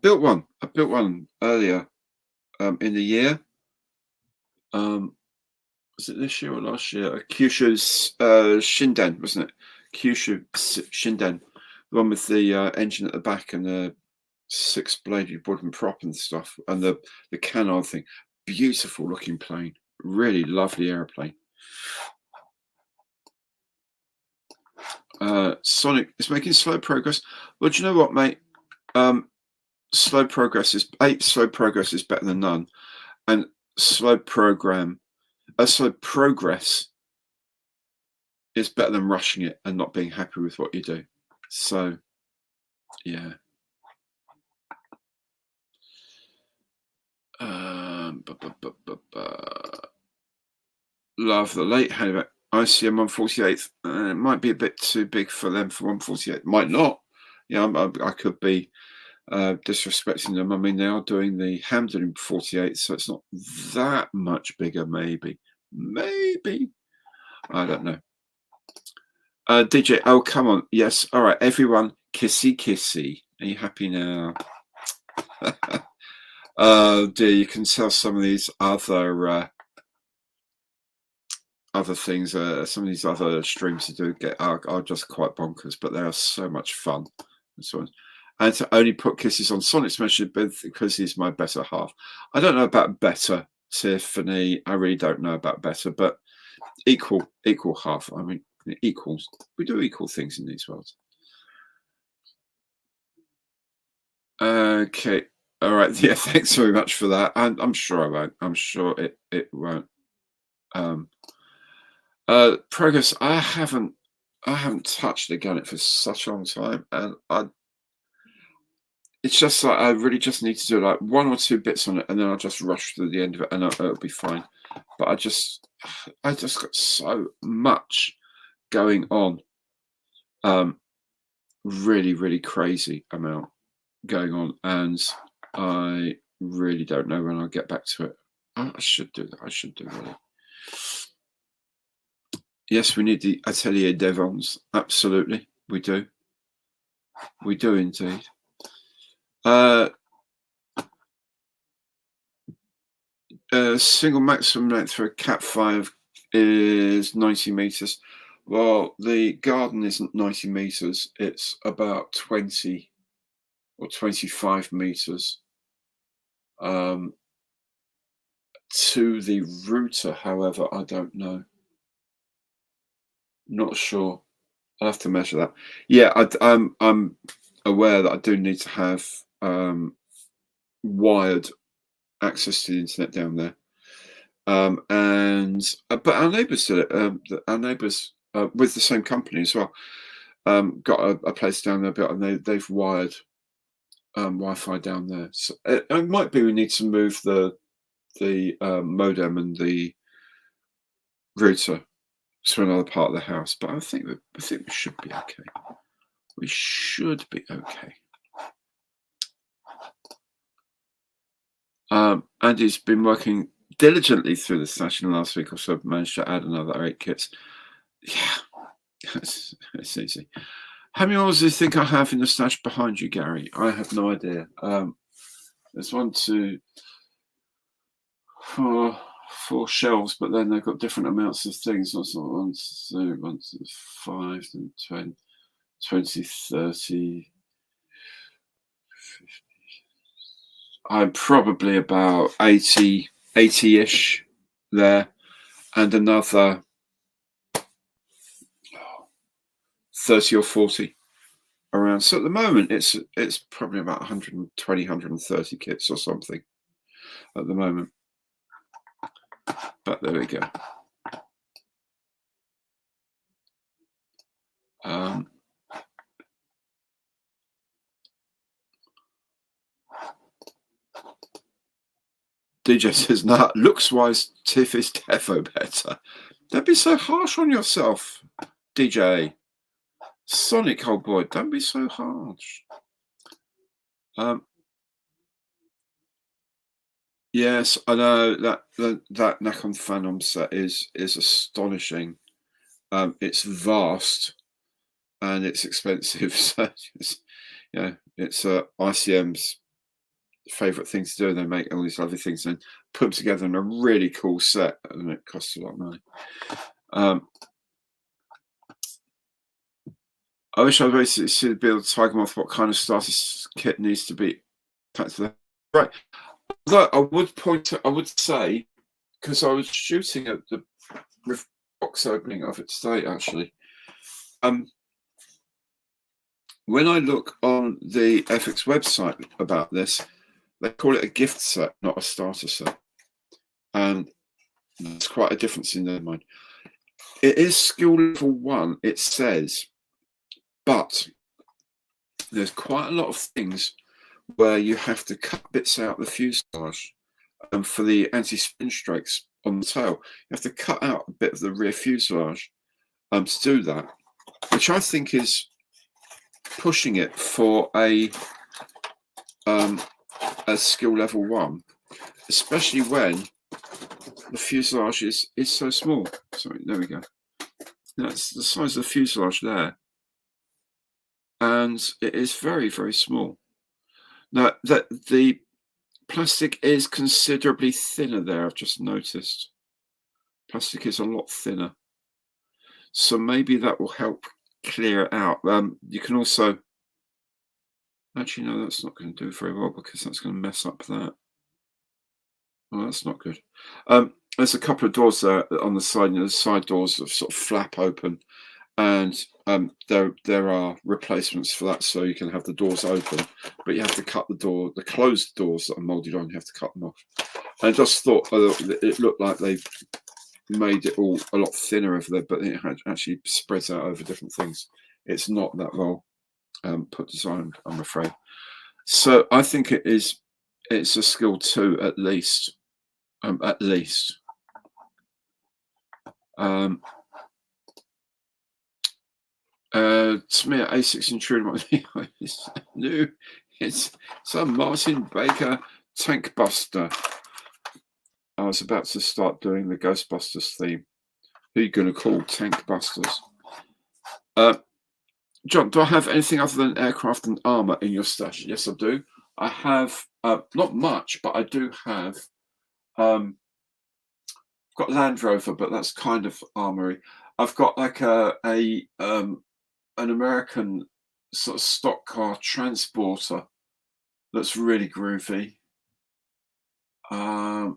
built one earlier in the year. Was it this year or last year? Kyushu's Shinden, wasn't it? Kyushu Shinden, the one with the engine at the back and the 6-bladed wooden prop and stuff, and the canard thing. Beautiful looking plane. Really lovely airplane. Sonic is making slow progress. Well, do you know what, mate? Slow progress is better than none, and slow progress is better than rushing it and not being happy with what you do. So, yeah. Love the late hatchback ICM 148. It might be a bit too big for them for 148. Might not. Yeah, I could be disrespecting them. I mean, they are doing the Hamden 48, so it's not that much bigger. Maybe. I don't know. DJ, oh come on, yes, all right, everyone, kissy. Are you happy now? Oh dear, you can tell some of these other things, some of these other streams to do get are just quite bonkers, but they are so much fun. And to only put kisses on Sonic Smash because he's my better half. I don't know about better, Tiffany. I really don't know about better, but equal half. I mean, equals. We do equal things in these worlds. Okay. All right. Yeah. Thanks very much for that. I'm sure I won't. I'm sure it won't. Progress. I haven't touched the Gunnet for such a long time, and it's just like I really just need to do like 1 or 2 bits on it, and then I'll just rush through the end of it, and it'll be fine. But I just got so much going on. Really crazy amount going on, and I really don't know when I'll get back to it. I should do that. I should do that. Yes, we need the Atelier Devons. Absolutely, we do. We do indeed. Single maximum length for a Cat 5 is 90 meters. Well, the garden isn't 90 meters. It's about 20 or 25 meters. To the router, however, I don't know. Not sure. I'll have to measure that. Yeah, I'm aware that I do need to have wired access to the internet down there. But our neighbours did it. Our neighbours with the same company as well got a place down there built, and they've wired Wi-Fi down there. So it might be we need to move the modem and the router to another part of the house, but I think we should be okay. We should be okay. Andy's been working diligently through the stash in the last week or so. Managed to add another 8 kits. Yeah, it's easy. How many orders do you think I have in the stash behind you, Gary? I have no idea. There's 1, 2, 4 shelves, but then they've got different amounts of things. That's not 1, 2, 1, 2, 5, and 10, 20, 30. I'm probably about 80-ish there, and another 30 or 40 around. So at the moment, it's probably about 120, 130 kits or something at the moment. But there we go. DJ says, nah, looks-wise, Tiff is defo better. Don't be so harsh on yourself, DJ. Sonic, old boy, don't be so harsh. Yes, I know that Nakon Phantom set is astonishing. It's vast and it's expensive. So it's ICM's favorite thing to do. They make all these lovely things and put them together in a really cool set, and it costs a lot of money. I wish I'd basically see the build Tiger Moth. What kind of starter kit needs to be right? Although I would say, because I was shooting at the box opening of it today, actually. When I look on the Airfix website about this, they call it a gift set, not a starter set, and there's quite a difference in their mind. It is skill level 1, it says, but there's quite a lot of things where you have to cut bits out the fuselage for the anti-spin strokes on the tail. You have to cut out a bit of the rear fuselage to do that, which I think is pushing it for a skill level 1, especially when the fuselage is so small. Sorry, there we go. That's the size of the fuselage there, and it is very, very small. Now that the plastic is considerably thinner there, I've just noticed. Plastic is a lot thinner, so maybe that will help clear it out. You can also actually, no, that's not going to do very well because that's going to mess up that. Well, that's not good. There's a couple of doors there on the side, and the side doors sort of flap open, and there are replacements for that, so you can have the doors open, but you have to cut the closed doors that are molded on. You have to cut them off. And I just thought it looked like they made it all a lot thinner over there, but it actually spreads out over different things. It's not that well put design, I'm afraid. So I think it's a skill 2 at least. At least. Smear A6 Intruder. It's new. It's a Martin Baker Tank Buster. I was about to start doing the Ghostbusters theme. Who are you going to call Tank Busters? John, do I have anything other than aircraft and armor in your stash? Yes, I do. I have not much, but I do have. Got Land Rover, but that's kind of armory. I've got like an American sort of stock car transporter that's really groovy. I've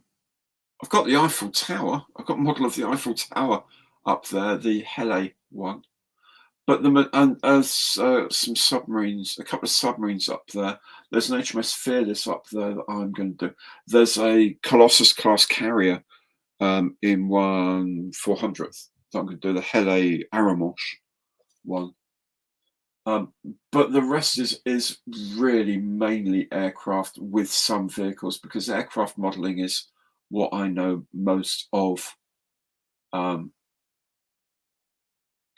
got the Eiffel Tower. I've got a model of the Eiffel Tower up there, the Hele one. But some submarines, a couple of submarines up there. There's an HMS Fearless up there that I'm going to do. There's a Colossus class carrier in 1/400th. So I'm going to do the Hele Aramosh one. But the rest is really mainly aircraft with some vehicles, because aircraft modeling is what I know most of.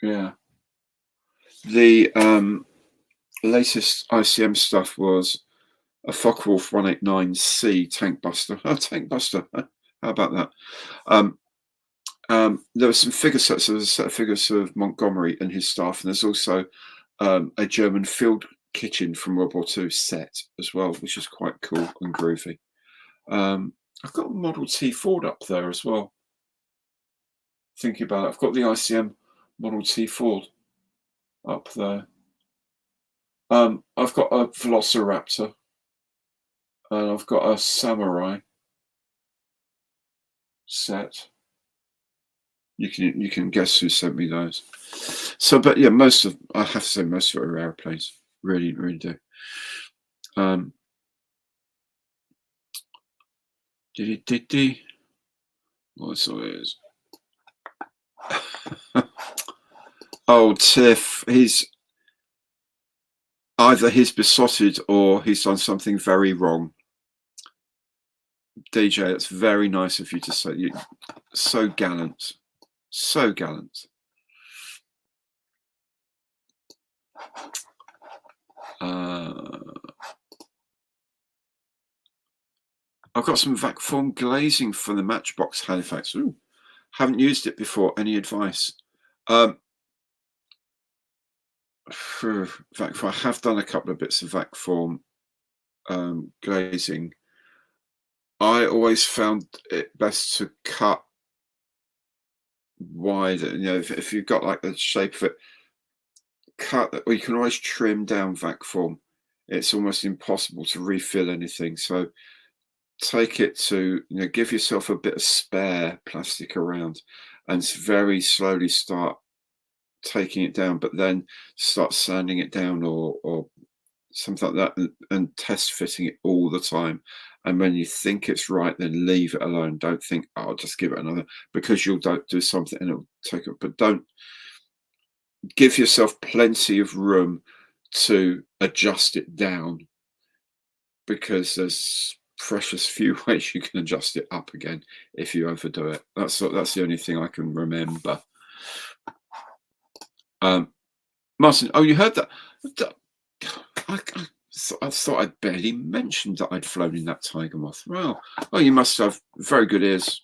Yeah. The latest ICM stuff was a Focke-Wulf 189C Tank Buster. Oh, Tank Buster. How about that? There were some figure sets. There was a set of figures of Montgomery and his staff, and there's also a German field kitchen from World War II set as well, which is quite cool and groovy. I've got a Model T Ford up there as well. Thinking about it, I've got the ICM Model T Ford up there. I've got a Velociraptor, and I've got a Samurai set. You can guess who sent me those. So, but yeah, I have to say most of it are airplanes. Really, really do. Well, it's all it is. Oh, Tiff, he's besotted or he's done something very wrong. DJ, it's very nice of you to say. You so gallant, so gallant. I've got some vac form glazing for the Matchbox Halifax. Ooh, haven't used it before. Any advice? I have done a couple of bits of vac form glazing. I always found it best to cut wider. You know, if you've got like the shape of it, cut. Or you can always trim down vac form. It's almost impossible to refill anything. So take it to, you know, give yourself a bit of spare plastic around, and very slowly start taking it down, but then start sanding it down or something like that, and test fitting it all the time. And when you think it's right, then leave it alone. Don't think, oh, I'll just give it another, because you'll do something and it'll take it. But don't give yourself plenty of room to adjust it down, because there's precious few ways you can adjust it up again if you overdo it. That's the only thing I can remember. Martin, oh, you heard that? I thought I'd barely mentioned that I'd flown in that tiger moth. Well, you must have very good ears,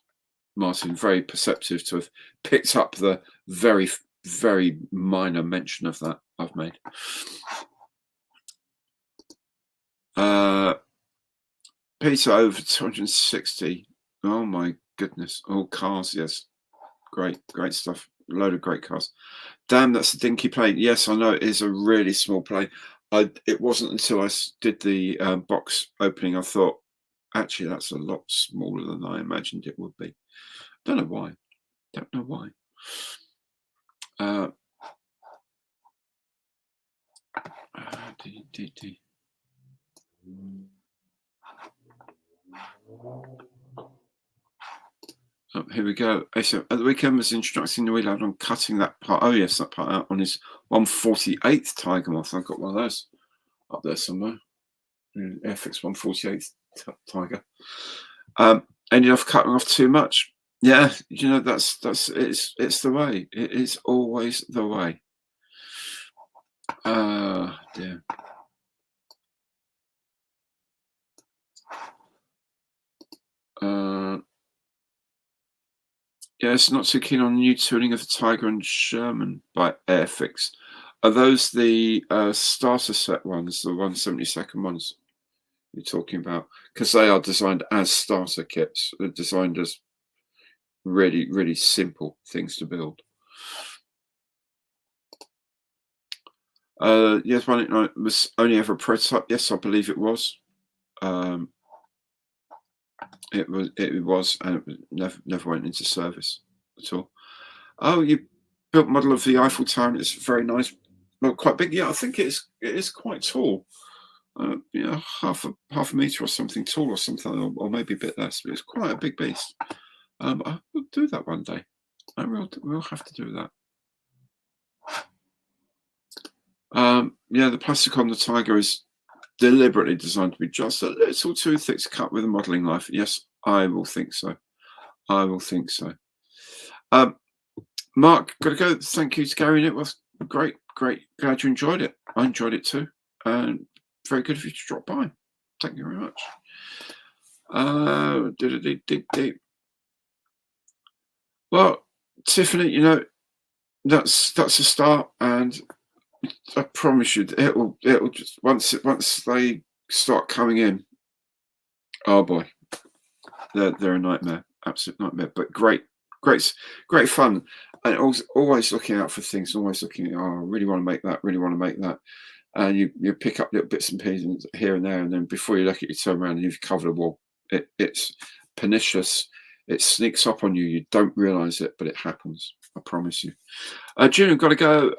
Martin. Very perceptive to have picked up the very, very minor mention of that I've made. Peter, over 260. Oh my goodness. Oh, cars, yes. Great stuff. A load of great cars. Damn, that's a dinky plane. Yes, I know, it is a really small plane. It wasn't until I did the box opening I thought, actually, that's a lot smaller than I imagined it would be. Don't know why. Don't know why. Oh, here we go. So at the weekend was instructing the wheel out on cutting that part. Oh yes, that part out on his 148th tiger moth. I've got one of those up there somewhere. Airfix 148th tiger. Ended up cutting off too much. Yeah, you know, that's it's the way. It is always the way. Dear. Yes, not too keen on new tuning of the Tiger and Sherman by Airfix. Are those the starter set ones, the 172nd ones you're talking about? Because they are designed as starter kits. They're designed as really, really simple things to build. Yes, one was only ever a prototype. Yes, I believe it was. It was, and it never went into service at all. Oh, you built model of the Eiffel Tower. It's very nice. Well, quite big. Yeah, I think it is quite tall. You know, half a meter or something tall, or something, or maybe a bit less. But it's quite a big beast. I will do that one day. We'll have to do that. Yeah, the plastic on the Tiger is deliberately designed to be just a little too thick to cut with a modelling knife. Yes, I will think so. I will think so. Mark, got to go. Thank you to Gary. It was great. Glad you enjoyed it. I enjoyed it too. And very good of you to drop by. Thank you very much. Well, Tiffany, you know, that's a start, and I promise you, it'll just once they start coming in. Oh boy, they're a nightmare, absolute nightmare. But great fun, and always looking out for things. Always looking. Oh, I really want to make that. Really want to make that. And you pick up little bits and pieces here and there, and then before you look at it, you turn around and you've covered a wall. It's pernicious. It sneaks up on you. You don't realise it, but it happens. I promise you. June, I've got to go.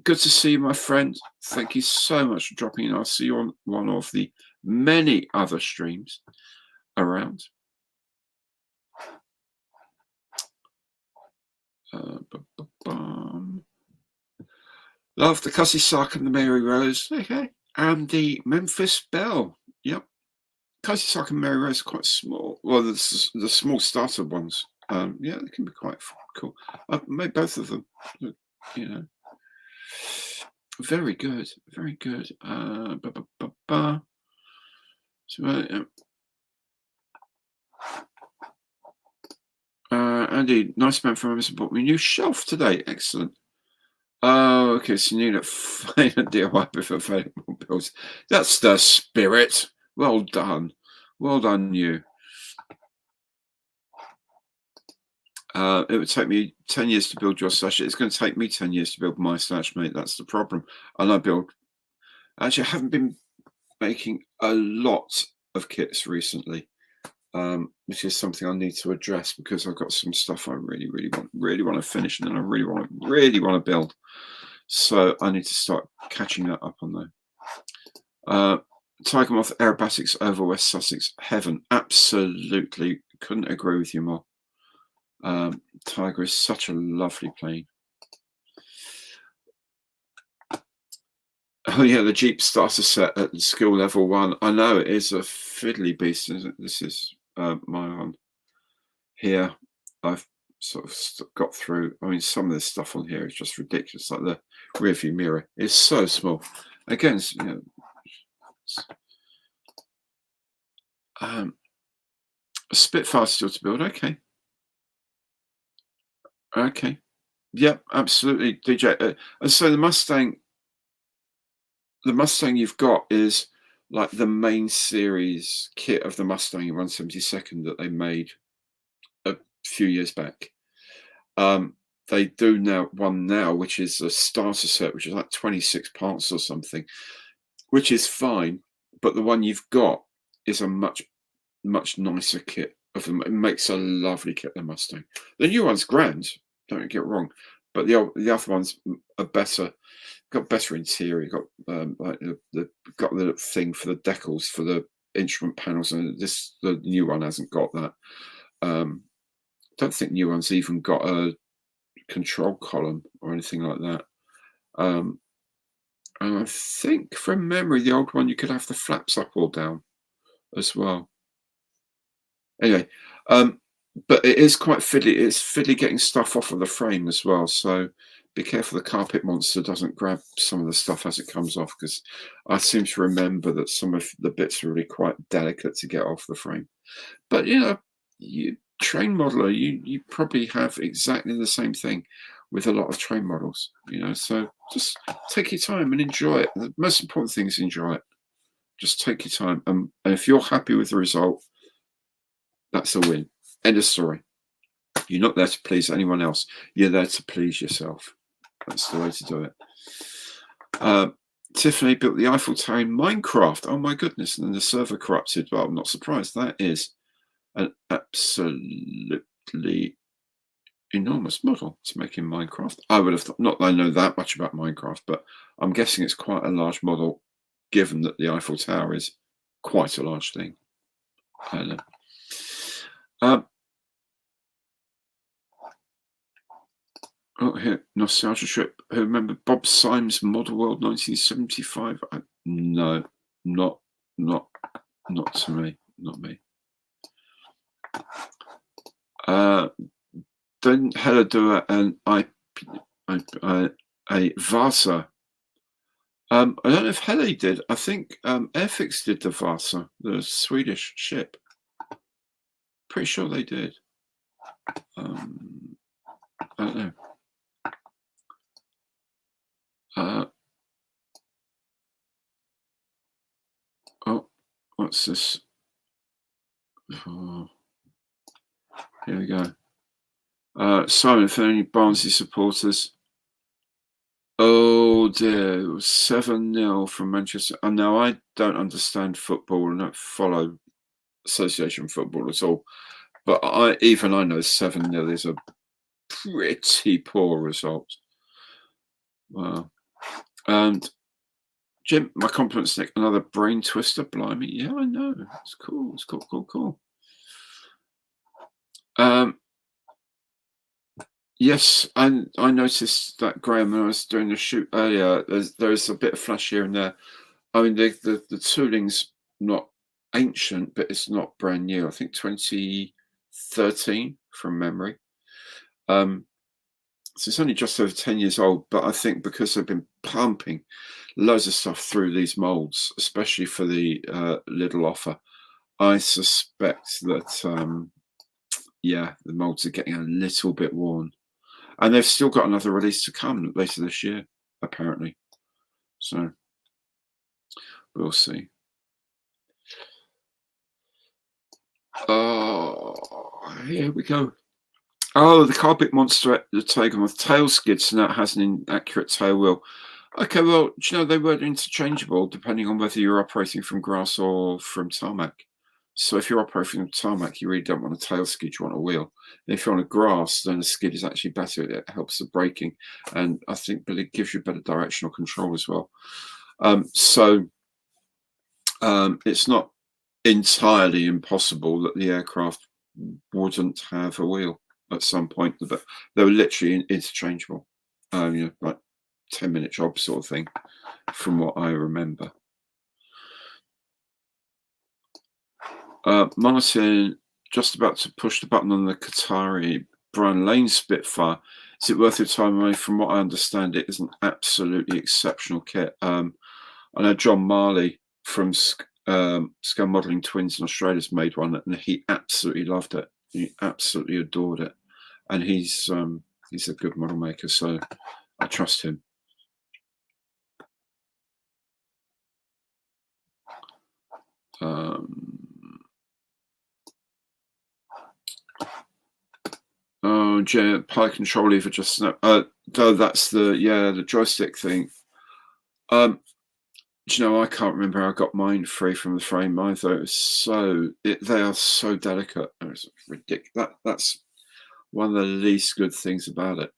Good to see you, my friend. Thank you so much for dropping in. I'll see you on one of the many other streams around. Love the Cussy Sark and the Mary Rose. Okay. And the Memphis Belle. Yep. Cussy Sark and Mary Rose are quite small. Well, the small starter ones. Yeah, they can be quite cool. I've made both of them. You know. Very good. Very good. So, Andy, nice man from Amazon bought me a new shelf today. Excellent. Oh, okay. So you need a final DIY with available bills. That's the spirit. Well done. Well done, you. It would take me 10 years to build your stash. It's going to take me 10 years to build my stash, mate. That's the problem. And actually, I haven't been making a lot of kits recently, which is something I need to address because I've got some stuff I really want to finish, and then I really want to build. So I need to start catching that up on there. Tiger Moth Aerobatics over West Sussex. Heaven. Absolutely couldn't agree with you more. Tiger is such a lovely plane. Oh yeah, the Jeep starter set at skill level 1. I know it is a fiddly beast, isn't it? This is my one here. I've sort of got through. I mean, some of this stuff on here is just ridiculous. Like the rear view mirror is so small. Again, you know, a Spitfire still to build. Okay. Yep, absolutely, DJ. And so the Mustang you've got is like the main series kit of the Mustang 172nd that they made a few years back. They do one now, which is a starter set, which is like 26 parts or something, which is fine. But the one you've got is a much nicer kit of them. It makes a lovely kit, the Mustang. The new one's grand, don't get wrong, but the other ones are better. Got better interior. Got like got the thing for the decals for the instrument panels, and the new one hasn't got that. Don't think new one's even got a control column or anything like that. And I think from memory, the old one you could have the flaps up or down as well. Anyway, but it is quite fiddly. It's fiddly getting stuff off of the frame as well. So be careful the carpet monster doesn't grab some of the stuff as it comes off, because I seem to remember that some of the bits are really quite delicate to get off the frame. But you know, you train modeler, you probably have exactly the same thing with a lot of train models. You know, so just take your time and enjoy it. The most important thing is enjoy it. Just take your time, and if you're happy with the result, that's a win. End of story. You're not there to please anyone else. You're there to please yourself. That's the way to do it. Tiffany built the Eiffel Tower in Minecraft. Oh my goodness. And then the server corrupted. Well, I'm not surprised. That is an absolutely enormous model to make in Minecraft. I would have thought, not that I know that much about Minecraft, but I'm guessing it's quite a large model, given that the Eiffel Tower is quite a large thing. I don't know. Oh, here, nostalgia trip. Remember Bob Symes Model World 1975? No, not to me. Not me. Didn't Hella do a Vasa? I don't know if Helle did. I think Airfix did the Vasa, the Swedish ship. Pretty sure they did. I don't know. Oh, what's this? Oh, here we go. Simon, for any Barnsley supporters. Oh dear, it was 7-0 from Manchester. And now I don't understand football and don't follow association football at all. But I know 7-0 is a pretty poor result. Wow. And Jim, my compliments, Nick. Another brain twister, blimey. Yeah, I know. It's cool. It's cool. Yes, and I noticed that, Graham, when I was doing the shoot earlier. There's a bit of flash here and there. I mean, the tooling's not ancient, but it's not brand new. I think 2013 from memory. Um, so it's only just over 10 years old, but I think because they've been pumping loads of stuff through these molds, especially for the little offer, I suspect that yeah, the molds are getting a little bit worn, and they've still got another release to come later this year, apparently. So we'll see. Oh, here we go. Oh, the Carbit Monster, the Tiger with tail skids, and that has an inaccurate tail wheel. Okay, well, do you know, they were interchangeable depending on whether you're operating from grass or from tarmac. So if you're operating from tarmac, you really don't want a tail skid, you want a wheel. And if you're on a grass, then a skid is actually better. It helps the braking, and I think, but it gives you better directional control as well. It's not entirely impossible that the aircraft wouldn't have a wheel at some point, but they were literally interchangeable. You know, like 10-minute job sort of thing, from what I remember. Martin, just about to push the button on the Qatari Brian Lane Spitfire. Is it worth your time away? From what I understand, it is an absolutely exceptional kit. I know John Marley from Scale Modelling Twins in Australia has made one, and he absolutely loved it. He absolutely adored it, and he's a good model maker, so I trust him. Oh, Pi control lever just snap. No, that's the joystick thing. Do you know, I can't remember how I got mine free from the frame either. They are so delicate. It's ridiculous. That's one of the least good things about it.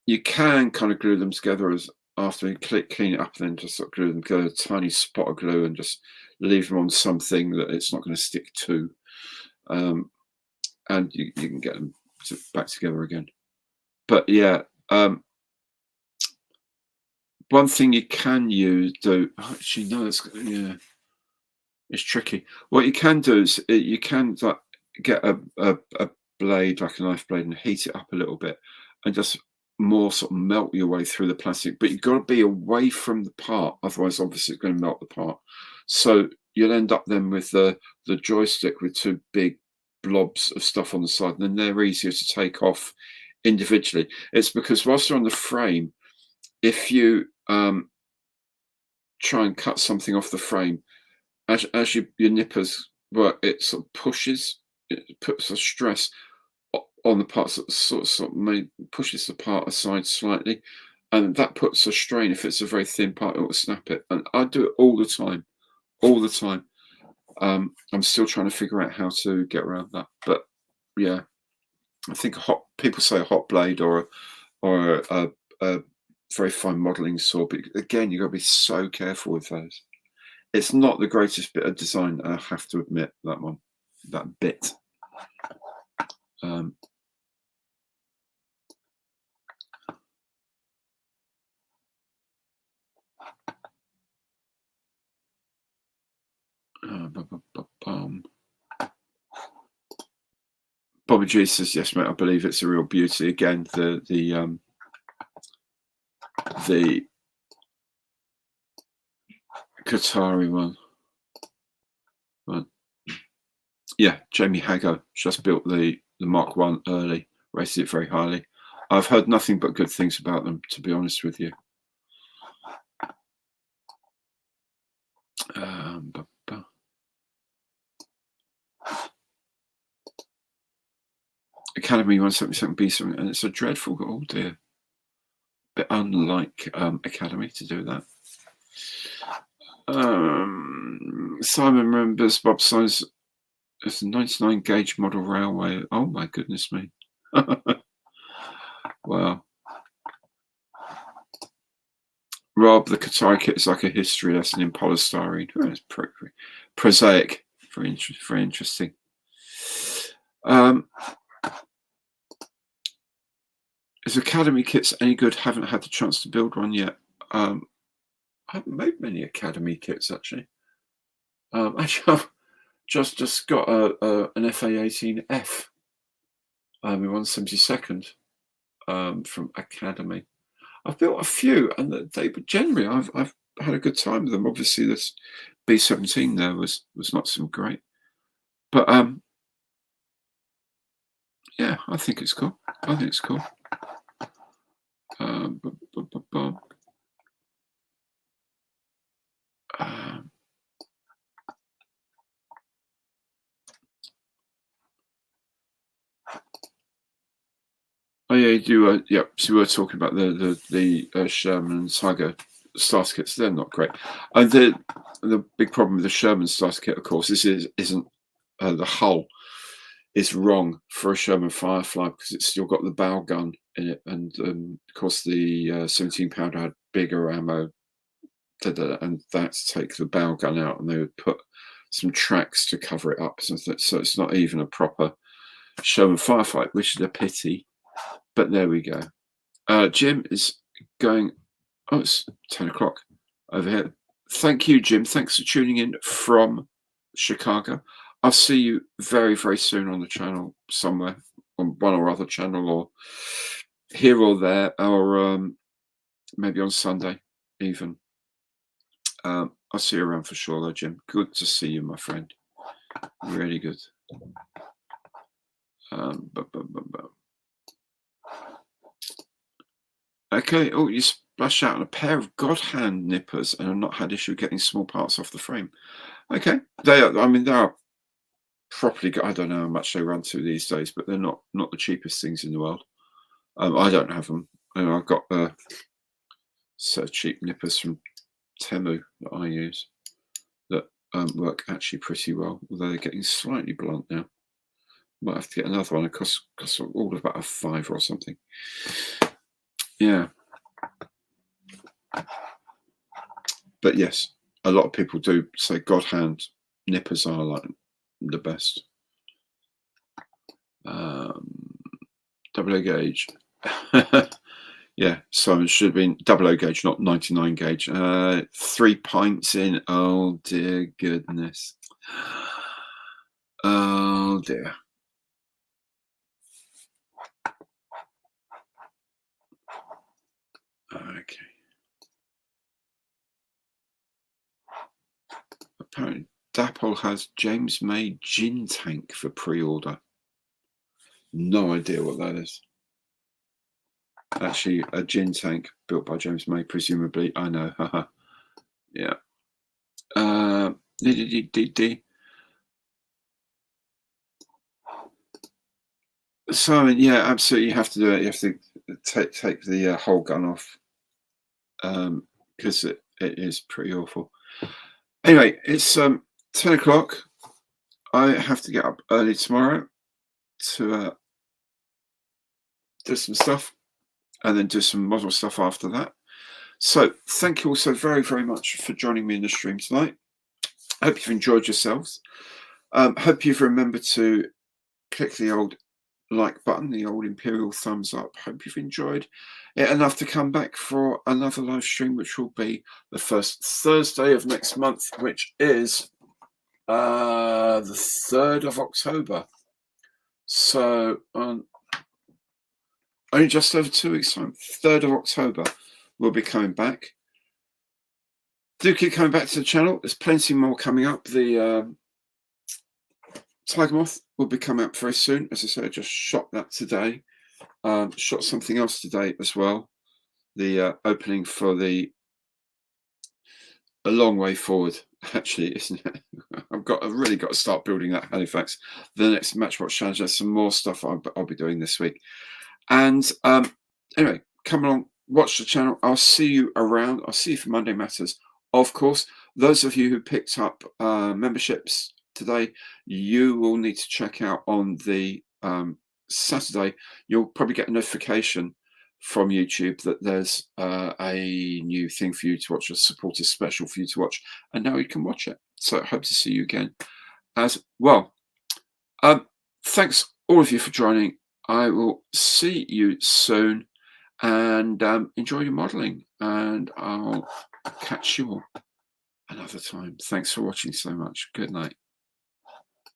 You can kind of glue them together as after you clean it up, and then just sort of glue them together, a tiny spot of glue, and just leave them on something that it's not going to stick to. And you can get them back together again. But yeah, one thing you can actually no, it's tricky. What you can do is you can get a blade, like a knife blade, and heat it up a little bit, and just more sort of melt your way through the plastic. But you've got to be away from the part, otherwise obviously it's going to melt the part. So you'll end up then with the joystick with two big blobs of stuff on the side, and then they're easier to take off individually. It's because whilst they're on the frame, if you try and cut something off the frame, as your nippers work, it sort of pushes, it puts a stress on the parts that sort of pushes the part aside slightly, and that puts a strain. If it's a very thin part, it will snap it. And I do it all the time, all the time. I'm still trying to figure out how to get around that, but yeah, I think people say a hot blade or a very fine modelling saw, but again, you've got to be so careful with those. It's not the greatest bit of design, I have to admit, that bit. Bobby G says, yes, mate, I believe it's a real beauty. Again, the Qatari one. But yeah, Jamie Hago just built the Mark 1 early, rated it very highly. I've heard nothing but good things about them, to be honest with you. Academy 177B something, and it's a dreadful, oh dear, bit unlike Academy to do that. Simon remembers Bob Size as a 99 gauge model railway. Oh my goodness me. Wow. Rob, the Qatari kit is like a history lesson in polystyrene. Oh, it's prosaic. Very interesting. Is Academy kits any good? Haven't had the chance to build one yet. I haven't made many Academy kits actually. Actually, I've just got an FA18F in 1/72 from Academy. I've built a few, and they generally I've had a good time with them. Obviously, this B17 there was not so great, but yeah, I think it's cool. I think it's cool. Oh yeah, you do. Yeah, so we were talking about the Sherman Tiger starter kits. They're not great. And the big problem with the Sherman starter kit, of course, isn't the hull is wrong for a Sherman Firefly because it's still got the bow gun in it, and of course the 17 pounder had bigger ammo, and that's take the bow gun out, and they would put some tracks to cover it up, so it's not even a proper Sherman Firefight, which is a pity. But there we go. Jim is going. Oh, it's 10 o'clock over here. Thank you, Jim. Thanks for tuning in from Chicago. I'll see you very, very soon on the channel somewhere, on one or other channel, or here or there, or maybe on Sunday even. I'll see you around for sure, though, Jim. Good to see you, my friend. Really good. Okay. Oh, you splash out on a pair of God Hand nippers, and I've not had issue getting small parts off the frame. Okay, they are. I mean, they are properly. I don't know how much they run to these days, but they're not the cheapest things in the world. I don't have them. I've got a set of cheap nippers from Temu that I use that work actually pretty well, although they're getting slightly blunt now. Might have to get another one. It costs all of about a £5 or something. Yeah. But yes, a lot of people do say God Hand nippers are like the best. Double O gauge. Yeah, so it should have been double O gauge, not 99 gauge. 3 pints in. Oh dear goodness. Oh dear. Okay. Apparently, Dapple has James May gin tank for pre-order. No idea what that is. Actually, a gin tank built by James May, presumably. I know. Yeah. Simon, yeah, absolutely. You have to do it. You have to take the whole gun off because it is pretty awful. Anyway, it's 10 o'clock. I have to get up early tomorrow to do some stuff and then do some model stuff after that. So thank you all so very, very much for joining me in the stream tonight. I hope you've enjoyed yourselves. Hope you've remembered to click the old like button, the old imperial thumbs up. Hope you've enjoyed it enough to come back for another live stream, which will be the first Thursday of next month, which is the 3rd of October. So only just over 2 weeks time, 3rd of October, we'll be coming back. Do keep coming back to the channel. There's plenty more coming up. The Tiger Moth will be coming up very soon. As I said, I just shot that today. Shot something else today as well. The opening for a long way forward, actually, isn't it? I've really got to start building that Halifax. The next Matchbox Challenge. There's some more stuff I'll be doing this week. And anyway, come along, watch the channel. I'll see you around. I'll see you for Monday Matters. Of course, those of you who picked up memberships today, you will need to check out on the Saturday. You'll probably get a notification from YouTube that there's a new thing for you to watch, a supporter special for you to watch, and now you can watch it. So I hope to see you again as well. Thanks all of you for joining. I will see you soon. and enjoy your modeling. And I'll catch you all another time. Thanks for watching so much. Good night.